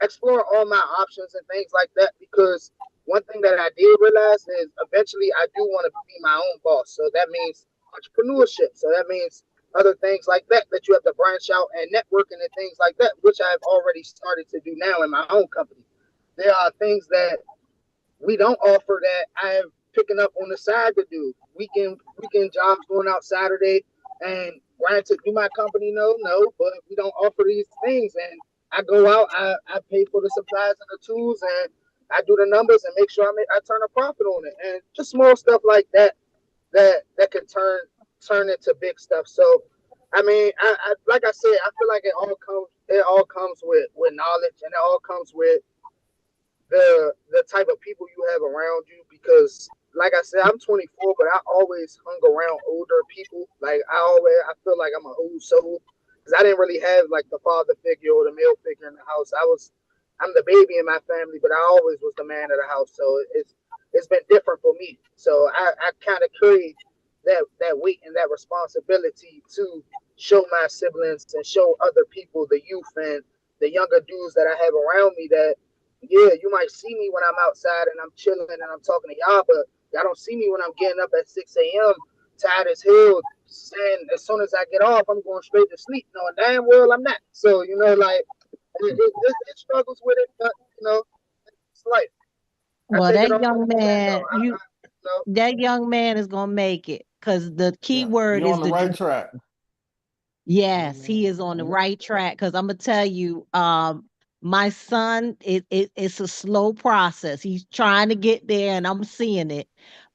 exploring all my options and things like that because one thing that I did realize is eventually I do want to be my own boss. So that means entrepreneurship. So that means other things like that that you have to branch out and networking and things like that, which I've already started to do now in my own company. There are things that we don't offer that I am picking up on the side to do. Weekend jobs going out Saturday and granted do my company no, but we don't offer these things and I go out, I pay for the supplies and the tools and I do the numbers and make sure I turn a profit on it. And just small stuff like that that can turn into big stuff. So I mean, I like I said, I feel like it all comes with knowledge and it all comes with the type of people you have around you because like I said, I'm 24, but I always hung around older people. Like I feel like I'm an old soul because I didn't really have like the father figure or the male figure in the house. I'm the baby in my family, but I always was the man of the house. So it's been different for me. So I kind of carry that weight and that responsibility to show my siblings and show other people, the youth and the younger dudes that I have around me that yeah, you might see me when I'm outside and I'm chilling and I'm talking to y'all, but y'all don't see me when I'm getting up at 6 a.m. tired as hell, saying as soon as I get off, I'm going straight to sleep, knowing damn well I'm not. So, like, it struggles with it, but, it's life. I Well, take it that on young the chin, man, though. that young man is gonna make it because the key Yeah, word you're is on the the right track. yes, he is on the right track. Because I'm gonna tell you, my son, it's a slow process. He's trying to get there, and I'm seeing it.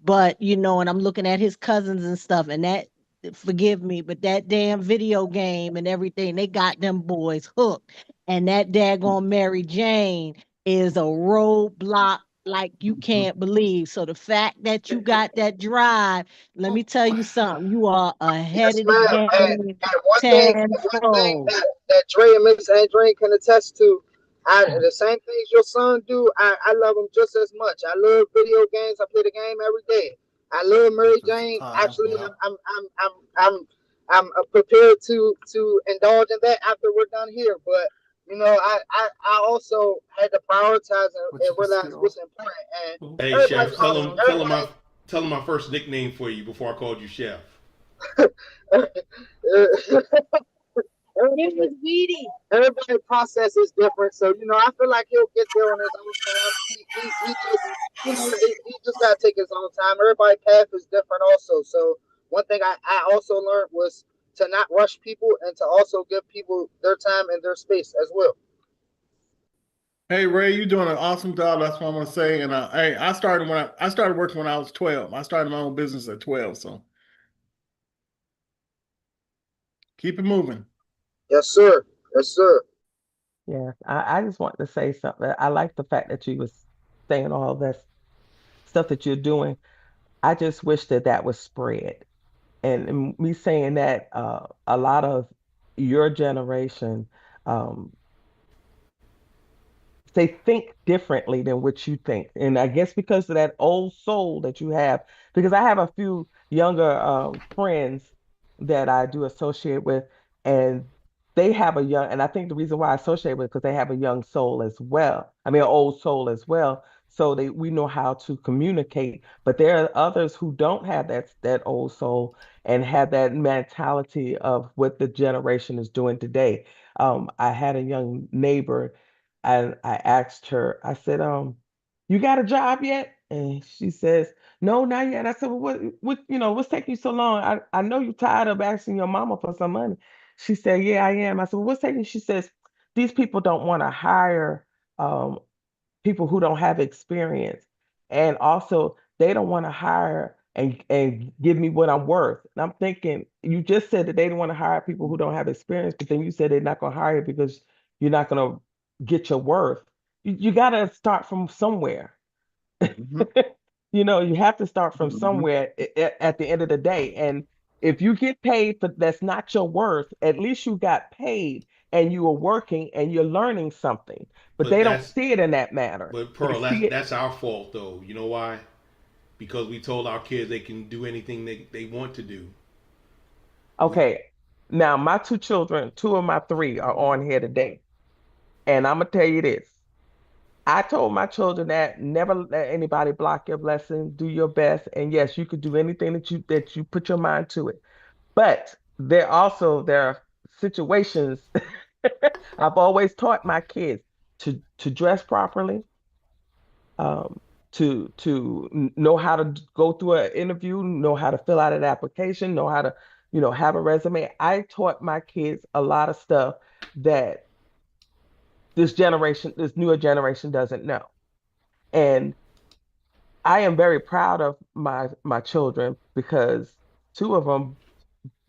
But and I'm looking at his cousins and stuff, and that forgive me, but that damn video game and everything, they got them boys hooked. And that daggone Mary Jane is a roadblock like you can't believe. So the fact that you got that drive, let me tell you something, you are ahead Yes, of the ma'am. game And one thing tenfold. that Dre and Miss Andrine can attest to, the same things your son do. I love him just as much. I love video games. I play the game every day. I love Mary Just the Jane. time. Actually, Yeah. I'm prepared to indulge in that after we're done here. But I also had to prioritize But and you can realize still. what's important. And Hey, everybody Chef, calls tell him my first nickname for you before I called you Chef. everybody. It was weedy. Everybody process is different. So, I feel like he'll get there on his own time. He just, he just got to take his own time. Everybody's path is different also. So one thing I also learned was to not rush people and to also give people their time and their space as well. Hey Ray, you're doing an awesome job. That's what I'm gonna say. And hey, I started working when I was 12. I started my own business at 12. So keep it moving. Yes, sir. Yes, sir. Yes, I just want to say something. I like the fact that you was saying all this stuff that you're doing. I just wish that that was spread. And me saying that a lot of your generation um, they think differently than what you think. And I guess because of that old soul that you have, because I have a few younger friends that I do associate with, and they have a young, and I think the reason why I associate with because they have a young soul as well. I mean, an old soul as well. So we know how to communicate. But there are others who don't have that old soul and have that mentality of what the generation is doing today. I had a young neighbor and I asked her, I said, you got a job yet? And she says, no, not yet. I said, well, what's taking you so long? I know you're tired of asking your mama for some money. She said, yeah, I am. I said, well, what's taking you? She says, these people don't want to hire people who don't have experience. And also, they don't want to hire and give me what I'm worth. And I'm thinking, you just said that they don't want to hire people who don't have experience, but then you said they're not going to hire you because you're not going to get your worth. You got to start from somewhere. Mm-hmm. You have to start from Mm-hmm. somewhere at the end of the day. And if you get paid for that's not your worth, at least you got paid and you are working and you're learning something. But But they don't that's see it in that manner. but They Pearl, see it. that's our fault though. You know why? Because we told our kids they can do anything they want to do. We, Okay. Now, my two children, two of my three are on here today. And I'm gonna tell you this. I told my children that never let anybody block your blessing, do your best. And yes, you could do anything that you put your mind to it. But there are situations. I've always taught my kids to dress properly, um, to know how to go through an interview, know how to fill out an application, know how to, have a resume. I taught my kids a lot of stuff that this newer generation doesn't know. And I am very proud of my children because two of them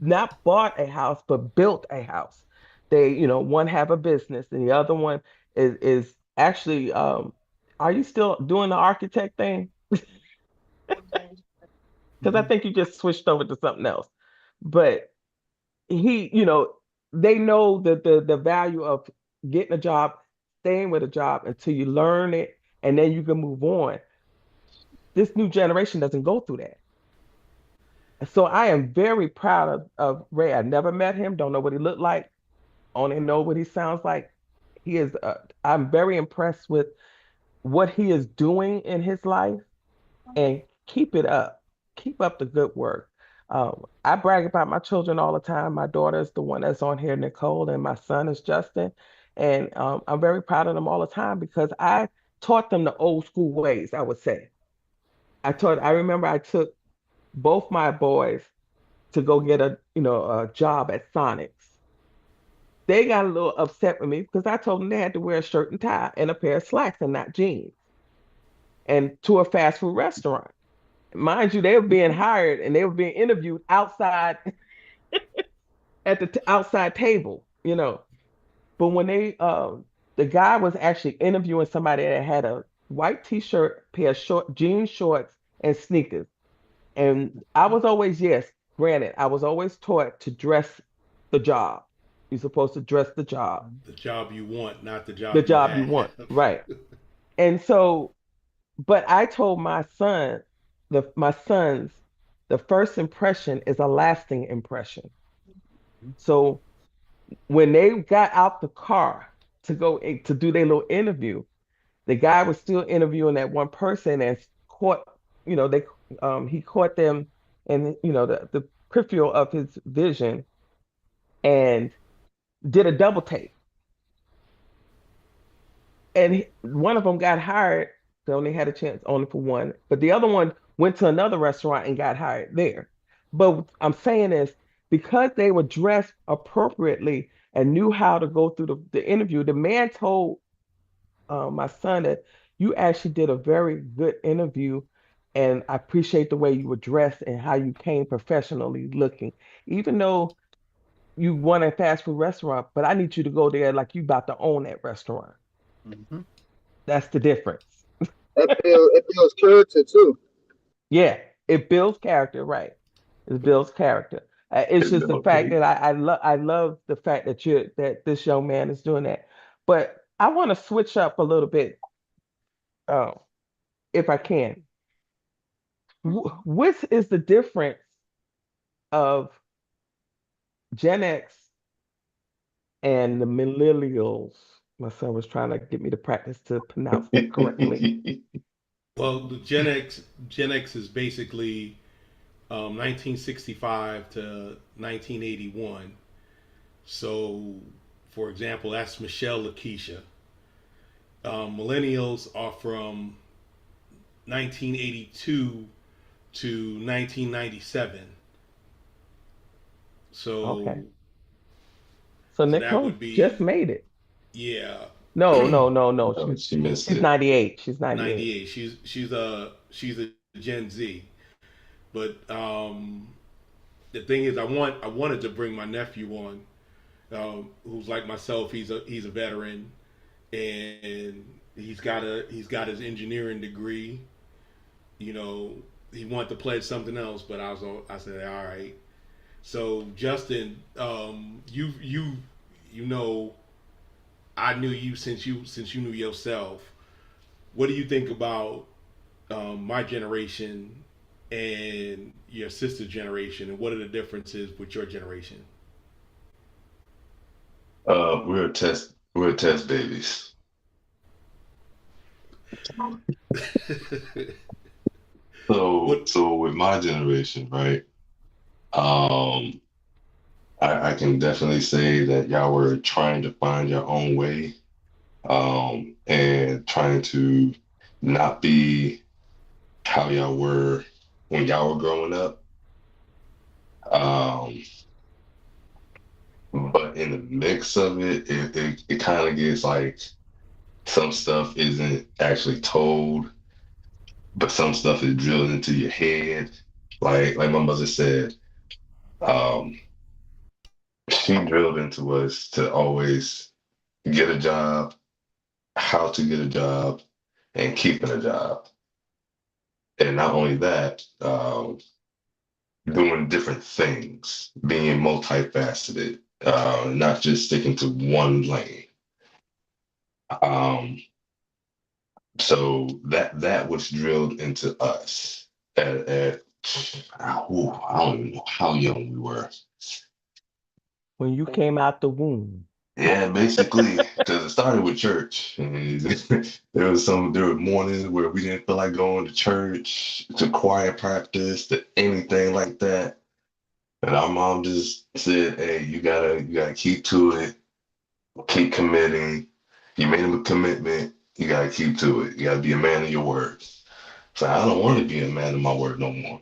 not bought a house but built a house. They, one have a business and the other one is actually are you still doing the architect thing? Because I Mm-hmm. think you just switched over to something else. But he, they know the value of getting a job, staying with a job until you learn it and then you can move on. This new generation doesn't go through that. So I am very proud of Ray. I never met him, don't know what he looked like, only know what he sounds like. I'm very impressed with what he is doing in his life and keep it up. Keep up the good work. I brag about my children all the time. My daughter is the one that's on here, Nicole, and my son is Justin. And I'm very proud of them all the time because I taught them the old school ways, I would say. I remember I took both my boys to go get a job at Sonics. They got a little upset with me because I told them they had to wear a shirt and tie and a pair of slacks and not jeans and to a fast food restaurant. Mind you, they were being hired and they were being interviewed outside at the outside table. But when the guy was actually interviewing somebody that had a white t-shirt, pair of short jean shorts, and sneakers. And I was always, yes, granted, I was always taught to dress the job. You're supposed to dress the job, the job you want, not the the job you job you have. want, right? And so, but I told my sons, the first impression is a lasting impression. So when they got out the car to go to do their little interview, the guy was still interviewing that one person and caught, they he caught them in, the peripheral of his vision and did a double take. And one of them got hired. They only had a chance only for one, but the other one went to another restaurant and got hired there. But I'm saying is because they were dressed appropriately and knew how to go through the interview, the man told my son that you actually did a very good interview. And I appreciate the way you were dressed and how you came professionally looking. Even though you want a fast food restaurant, but I need you to go there like you about to own that restaurant. Mm-hmm. That's the difference. It builds character too. Yeah, it builds character, right? It builds character. It's just the fact that I love the fact that this young man is doing that. But I want to switch up a little bit, uh, if I can. What is the difference of Gen X and the millennials? My son was trying to get me to practice to pronounce that correctly. Well, the Gen X is basically 1965 to 1981. So, for example, that's Michelle Lakeisha. Millennials are from 1982 to 1997. Okay. So, So so that Nicole would just be, made it. yeah, No, no, no, no. Oh, she missed She's it. 98. She's 98. 98. She's a Gen Z. But the thing is, I wanted to bring my nephew on, who's like myself. He's a veteran, and he's got his engineering degree. You know, he wanted to pledge something else, but I said, all right. So Justin, you know, I knew you since you knew yourself. What do you think about my generation and your sister's generation, and what are the differences with your generation? We're test babies. What? So with my generation, right? Um, I can definitely say that y'all were trying to find your own way, and trying to not be how y'all were when y'all were growing up. Um, but in the mix of it, it kind of gets like some stuff isn't actually told, but some stuff is drilled into your head. Like my mother said, um, she drilled into us to always get a job, how to get a job, and keeping a job. And not only that, doing different things, being multifaceted, not just sticking to one lane. Um, so that was drilled into us at I don't even know how young we were. When you came out the womb. Yeah, basically, because it started with church. And there were mornings where we didn't feel like going to church, to choir practice, to anything like that. And our mom just said, "Hey, you gotta keep to it, keep committing. You made a commitment, you gotta keep to it. You gotta be a man of your word." So I don't want to And be a man of my word no more.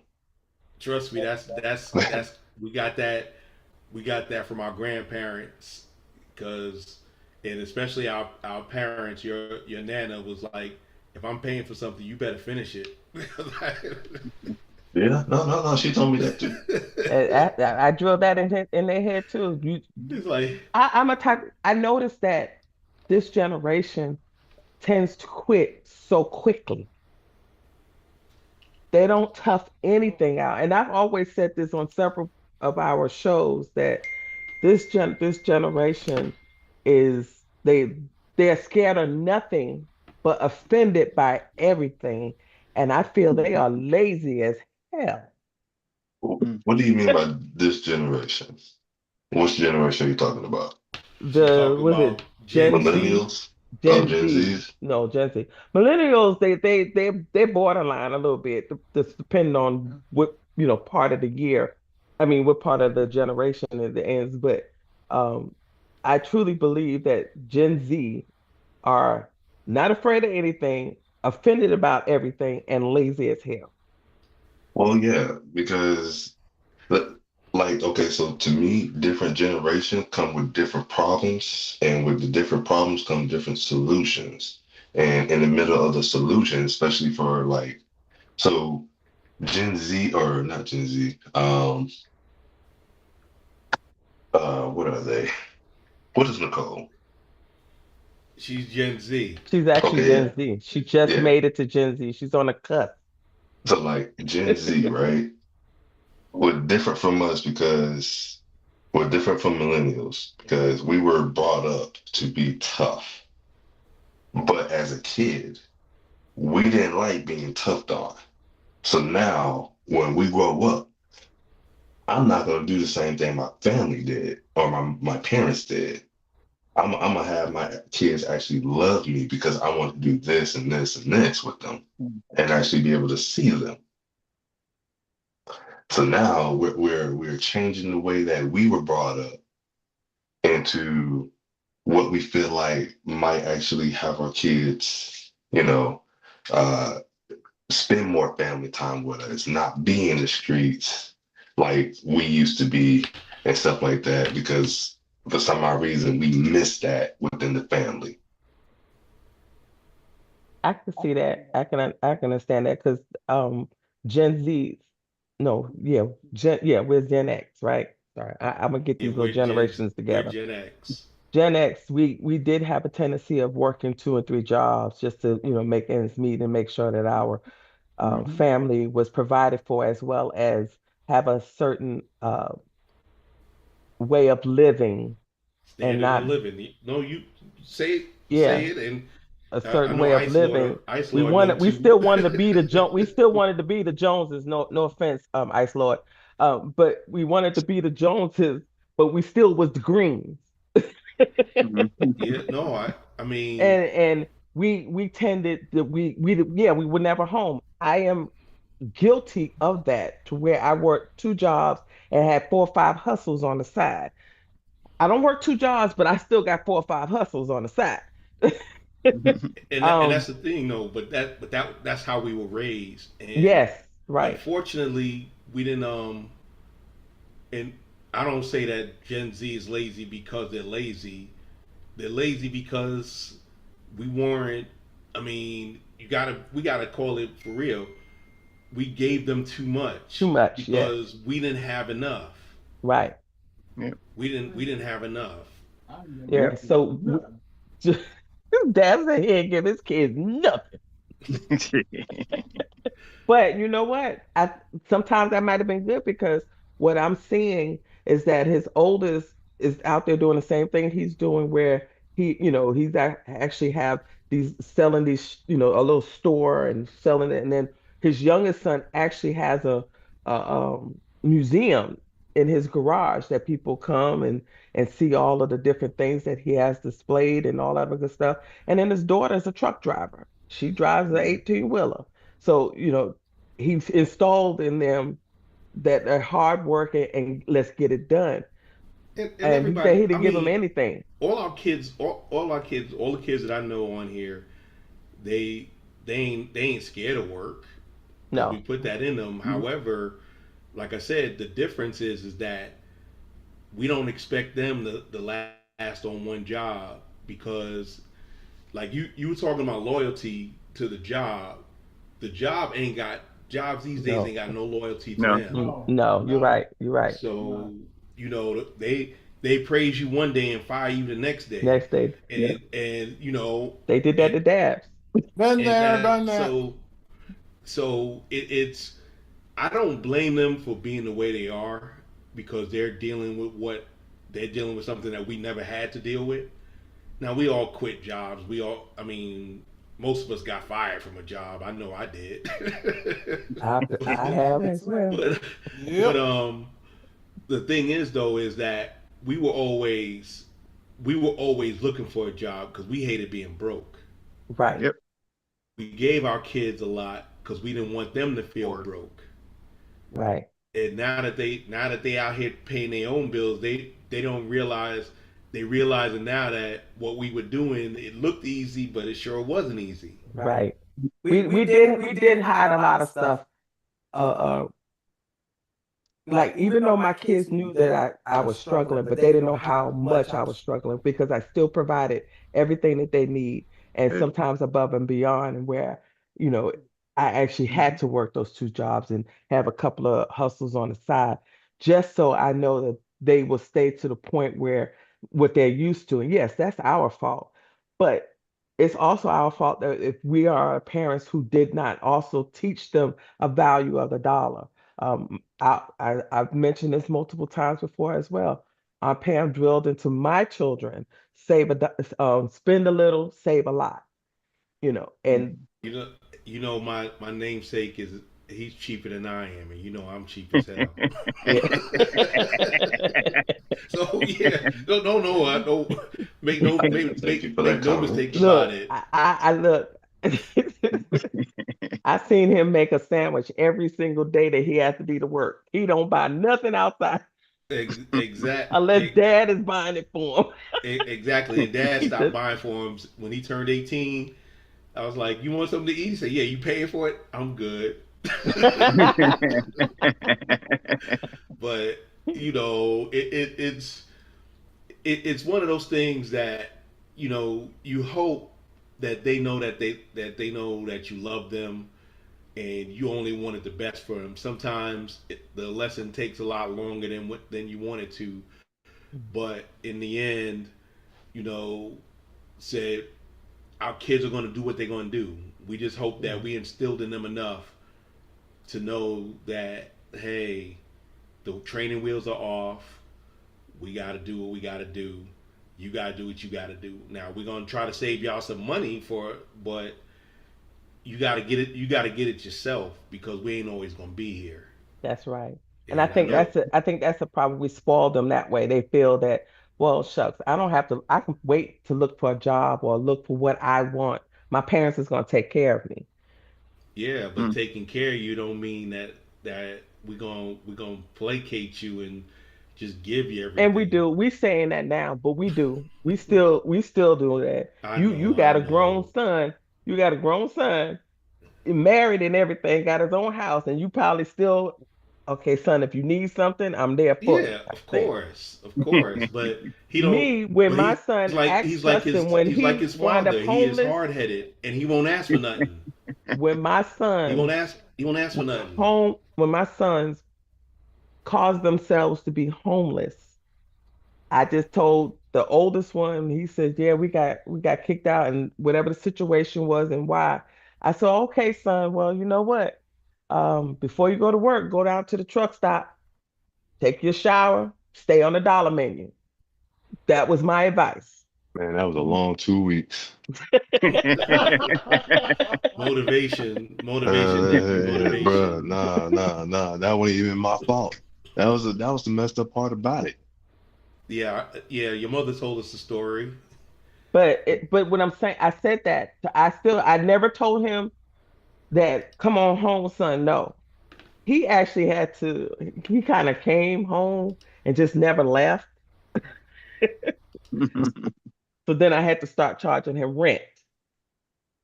trust me, that's we got that from our grandparents, because and especially our parents. Your nana was like, if I'm paying for something, you better finish it. Yeah, no. She told me that too. I drilled that in their head too. It's like, I'm a type. I noticed that this generation tends to quit so quickly. They don't tough anything out. And I've always said this on several of our shows that this generation is they're scared of nothing but offended by everything. And I feel they are lazy as hell. Mm. What do you mean by this generation? Which generation are you talking about? she's The talking was about it Gen Gen Z? Z. Millennials? Oh, Gen Gen Z. Zs? No, Gen Z. Millennials, they're borderline a little bit, just depending on what, part of the year. I mean, what part of the generation it ends. But um, I truly believe that Gen Z are not afraid of anything, offended about everything, and lazy as hell. Well, yeah, because but, like, okay, so to me, different generations come with different problems, and with the different problems come different solutions. And in the middle of the solution, especially for like, so Gen Z or not Gen Z, what are they? What is Nicole? She's Gen Z. She's actually Okay, yeah, Gen Z. She just yeah. made it to Gen Z. She's on the cusp. So like Gen Z, right? We're different from us because we're different from millennials because we were brought up to be tough. But as a kid, we didn't like being toughed on. So now when we grow up, I'm not going to do the same thing my family did or my parents did. I'm going to have my kids actually love me because I want to do this and this and this with them Mm. and actually be able to see them. So now we're changing the way that we were brought up into what we feel like might actually have our kids, uh, spend more family time with us, not be in the streets like we used to be and stuff like that, because for some odd reason we miss that within the family. I can see that. I can understand that because Gen Z. No, yeah, we're Gen X, right? Sorry, I'm gonna get Yeah, these little generations we're together. Gen X. Gen X, we did have a tendency of working two and three jobs just to, make ends meet and make sure that our Mhm. family was provided for, as well as have a certain way of living and Standard of not, living. No, you say yeah, it, and a I certain know way of living. Ice We Lord know wanted, we too. still wanted to be the we still wanted to be the Joneses. No offense, Ice Lord, but we wanted to be the Joneses, but we still was the Greens. Mhm. Yeah, no, I mean, And we tended to we were never home. I am guilty of that, to where I worked two jobs and had four or five hustles on the side. I don't work two jobs, but I still got four or five hustles on the side. and that's um, the thing, though. That's how we were raised, and yes, right. unfortunately, we didn't. And I don't say that Gen Z is lazy because they're lazy. They're lazy because we weren't. I mean, we gotta call it for real. We gave them too Too much much, yes, because we didn't have enough. right. Yep. We didn't have enough. Yeah, Yep. so dad's here and give his kids nothing. But you know what? Sometimes that might have been good, because what I'm seeing is that his oldest is out there doing the same thing he's doing, where actually have these selling these, a little store and selling it. And then his youngest son actually has a museum in his garage that people come and see all of the different things that he has displayed and all that other good stuff. And then his daughter's a truck driver. She drives an 18 wheeler. So, he's installed in them that they're hard working and let's get it done. And And he said everybody, he I didn't give him mean, anything. all our kids, all the kids that I know on here, they they ain't scared of work because we No. put that in them. Mhm. However, like I said, the difference is that we don't expect them to last on one job because, like you were talking about loyalty to the job. The job ain't got jobs these days ain't No. got no loyalty to No. them. No, you're right. You're right. So they praise you one day and fire you the next day, Next day, yeah. and They did that and to Dabs. Been and there, that done that. so it's I don't blame them for being the way they are because they're dealing with something that we never had to deal with. Now we all quit jobs. I mean, most of us got fired from a job. I know I did. I have as well. but but Yep. the thing is though is that we were always looking for a job because we hated being broke. Right, Yep. We gave our kids a lot because we didn't want them to feel broke. right. And now that they out here paying their own bills, they don't realize they realizing now that what we were doing, it looked easy, but it sure wasn't easy. Right. We did hide a lot of stuff. Uh, like, even though my kids knew that I was struggling, but they didn't know how much I was struggling, because I still provided everything that they need, and Good. sometimes above and beyond. And where, you know, I actually had to work those two jobs and have a couple of hustles on the side, just so I know that they will stay to the point where what they're used to. And yes, that's our fault. But it's also our fault that if we are parents who did not also teach them a value of the dollar. I've mentioned this multiple times before as well. Pam drilled into my children: spend a little, save a lot. And Mhm. You know, my namesake is he's cheaper than I am, and I'm cheap as hell. yeah, So yeah, no, I don't Thank you for make that no comment. mistake about look, it. I look. I seen him make a sandwich every single day that he has to be to work. He don't buy nothing outside unless Exact, dad is buying it for him. exactly. And Dad He stopped says, buying for him when he turned 18. I was like, "You want something to eat?" He said, "Yeah, you paying for it? I'm good." But it's one of those things that you hope that they know that they know that you love them, and you only wanted the best for them. Sometimes the lesson takes a lot longer than you want it to, but in the end, you know, said our kids are going to do what they're going to do. We just hope that we instilled in them enough to know that, hey, the training wheels are off. We got to do what we got to do. You got to do what you got to do. Now we're going to try to save y'all some money for it, but you got to get it. You got to get it yourself because we ain't always going to be here. That's right. And I And I think know, that's a problem. We spoil them that way. They feel that, well, shucks, I don't have to, I can wait to look for a job or look for what I want. My parents is going to take care of me. yeah, but taking care of you don't mean that we gonna placate you and just give you And we everything. do. We saying that now, but we do. We still do that. You I got a grown know. son. You got a grown son, married and everything, got his own house, and you probably still, okay, son, if you need something, I'm there for you. Yeah, Type thing. of course. But he don't. Me, when But my son asked Justin when he's like he his wound up father. He is homeless, hard headed and he won't ask for nothing. when my son He won't ask for was nothing. home, when my sons caused themselves to be homeless, I just told the oldest one, he said, yeah, we got kicked out and whatever the situation was and why. I said, okay, son, well, you know what? Before you go to work, go down to the truck stop, take your shower, stay on the dollar menu. That was my advice. Man, that was a long 2 weeks. Motivation, Nephew, Bruh, motivation. nah. That wasn't even my fault. That was the messed up part about it. Yeah, yeah. Your mother told us the story. But when I'm saying I said that, I never told him that come on home, son. No. He actually he kind of came home and just never left. So then I had to start charging him rent.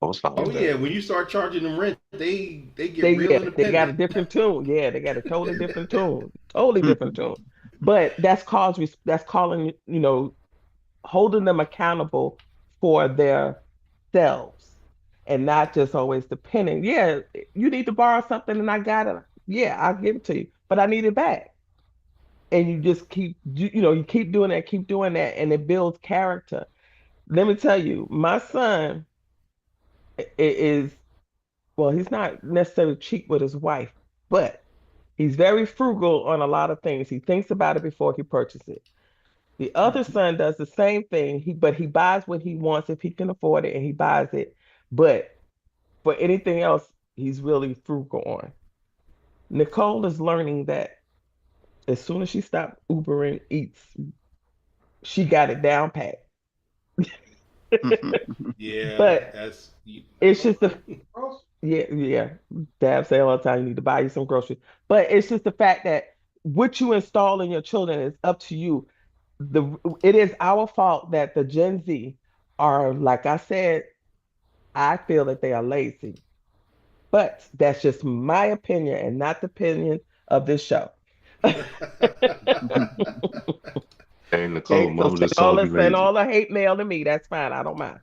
I was fine Oh with yeah, that. when you start charging them rent, they get real They got a independent. different tune. Yeah, they got a totally different tune. Totally different tune. But that's calling, holding them accountable for their selves and not just always depending. Yeah, you need to borrow something and I got it. Yeah, I'll give it to you, but I need it back. And you just you keep doing that, and it builds character. Let me tell you, my son is, well, he's not necessarily cheap with his wife, but he's very frugal on a lot of things. He thinks about it before he purchases it. The other son does the same thing. But he buys what he wants if he can afford it, and he buys it. But for anything else, he's really frugal on. Nicole is learning that as soon as she stopped Ubering Eats, she got it down pat. Yeah, But that's it's just the yeah. Dad say all the time you need to buy you some groceries. But it's just the fact that what you install in your children is up to you. It is our fault that the Gen Z are, like I said, I feel that they are lazy. But that's just my opinion and not the opinion of this show. Hey, Nicole, Okay, so mama just told you send lazy. all the hate mail to me. That's fine. I don't mind.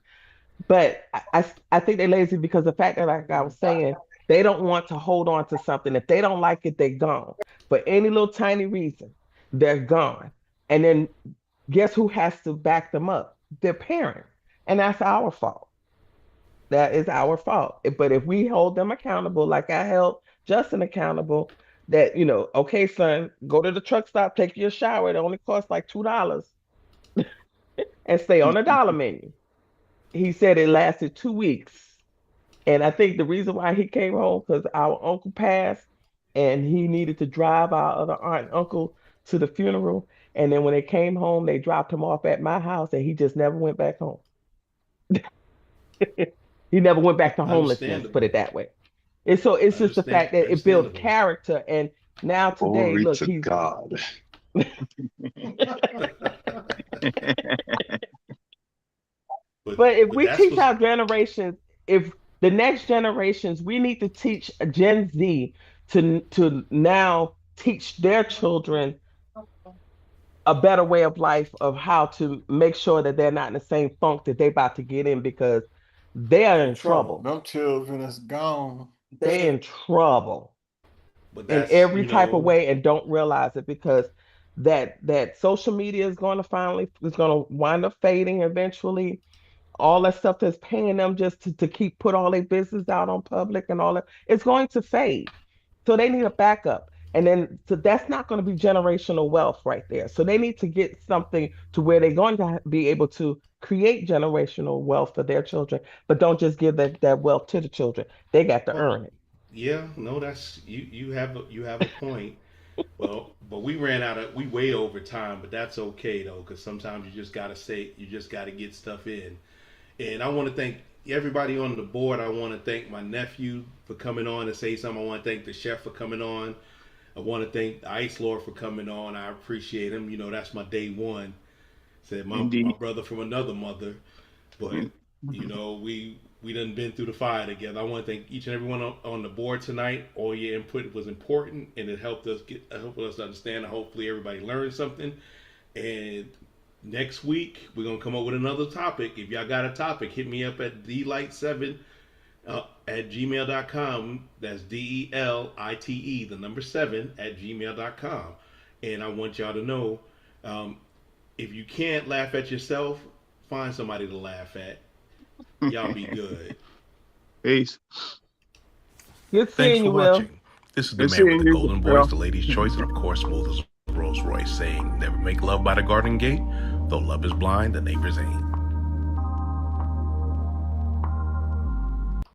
But I think they're lazy because the fact that, like I was saying, they don't want to hold on to something. If they don't like it, they're gone. For any little tiny reason, they're gone. And then guess who has to back them up? Their parents. And that's our fault. That is our fault. But if we hold them accountable, like I held Justin accountable, that, okay, son, go to the truck stop, take your shower. It only costs like $2 and stay on the dollar menu. He said it lasted 2 weeks. And I think the reason why he came home because our uncle passed and he needed to drive our other aunt and uncle to the funeral. And then when they came home, they dropped him off at my house and he just never went back home. He never went back to homelessness, put it understandable. that way. And so it's just the fact that it builds Understandable. character. And now today, Glory look, to God. but if But we that's teach what's our generations, if the next generations, we need to teach Gen Z to now teach their children a better way of life of how to make sure that they're not in the same funk that they're about to get in because they are In in trouble. trouble. Them children is gone. they in trouble But in that's, every type of way and don't realize it because that social media is going to wind up fading eventually. All that stuff that's paying them just to keep put all their business out on public and all that, it's going to fade. So they need a backup. And then so that's not going to be generational wealth right there. So they need to get something to where they're going to be able to create generational wealth for their children, but don't just give that wealth to the children. They got to well, earn it. yeah, no, that's you have a point. Well, but we way over time, but that's okay though, because sometimes you just gotta get stuff in. And I want to thank everybody on the board. I want to thank my nephew for coming on to say something. I want to thank the chef for coming on. I want to thank the Ice Lord for coming on. I appreciate him. You know, that's my day one. Said my Indeed. brother from another mother. But, you know, we done been through the fire together. I want to thank each and everyone on the board tonight. All your input was important, and it helped us understand. And hopefully, everybody learned something. And next week we're gonna come up with another topic. If y'all got a topic, hit me up at delight7 at gmail.com. That's DELITE, the number 7 at gmail.com. And I want y'all to know, if you can't laugh at yourself, find somebody to laugh at. Y'all be good. Peace. Good Thanks seeing for you, Will. watching. This is the Good man with seeing the you, golden Will. voice, the lady's choice, and of course, smooth as Rolls Royce, saying, never make love by the garden gate. Though love is blind, the neighbors ain't.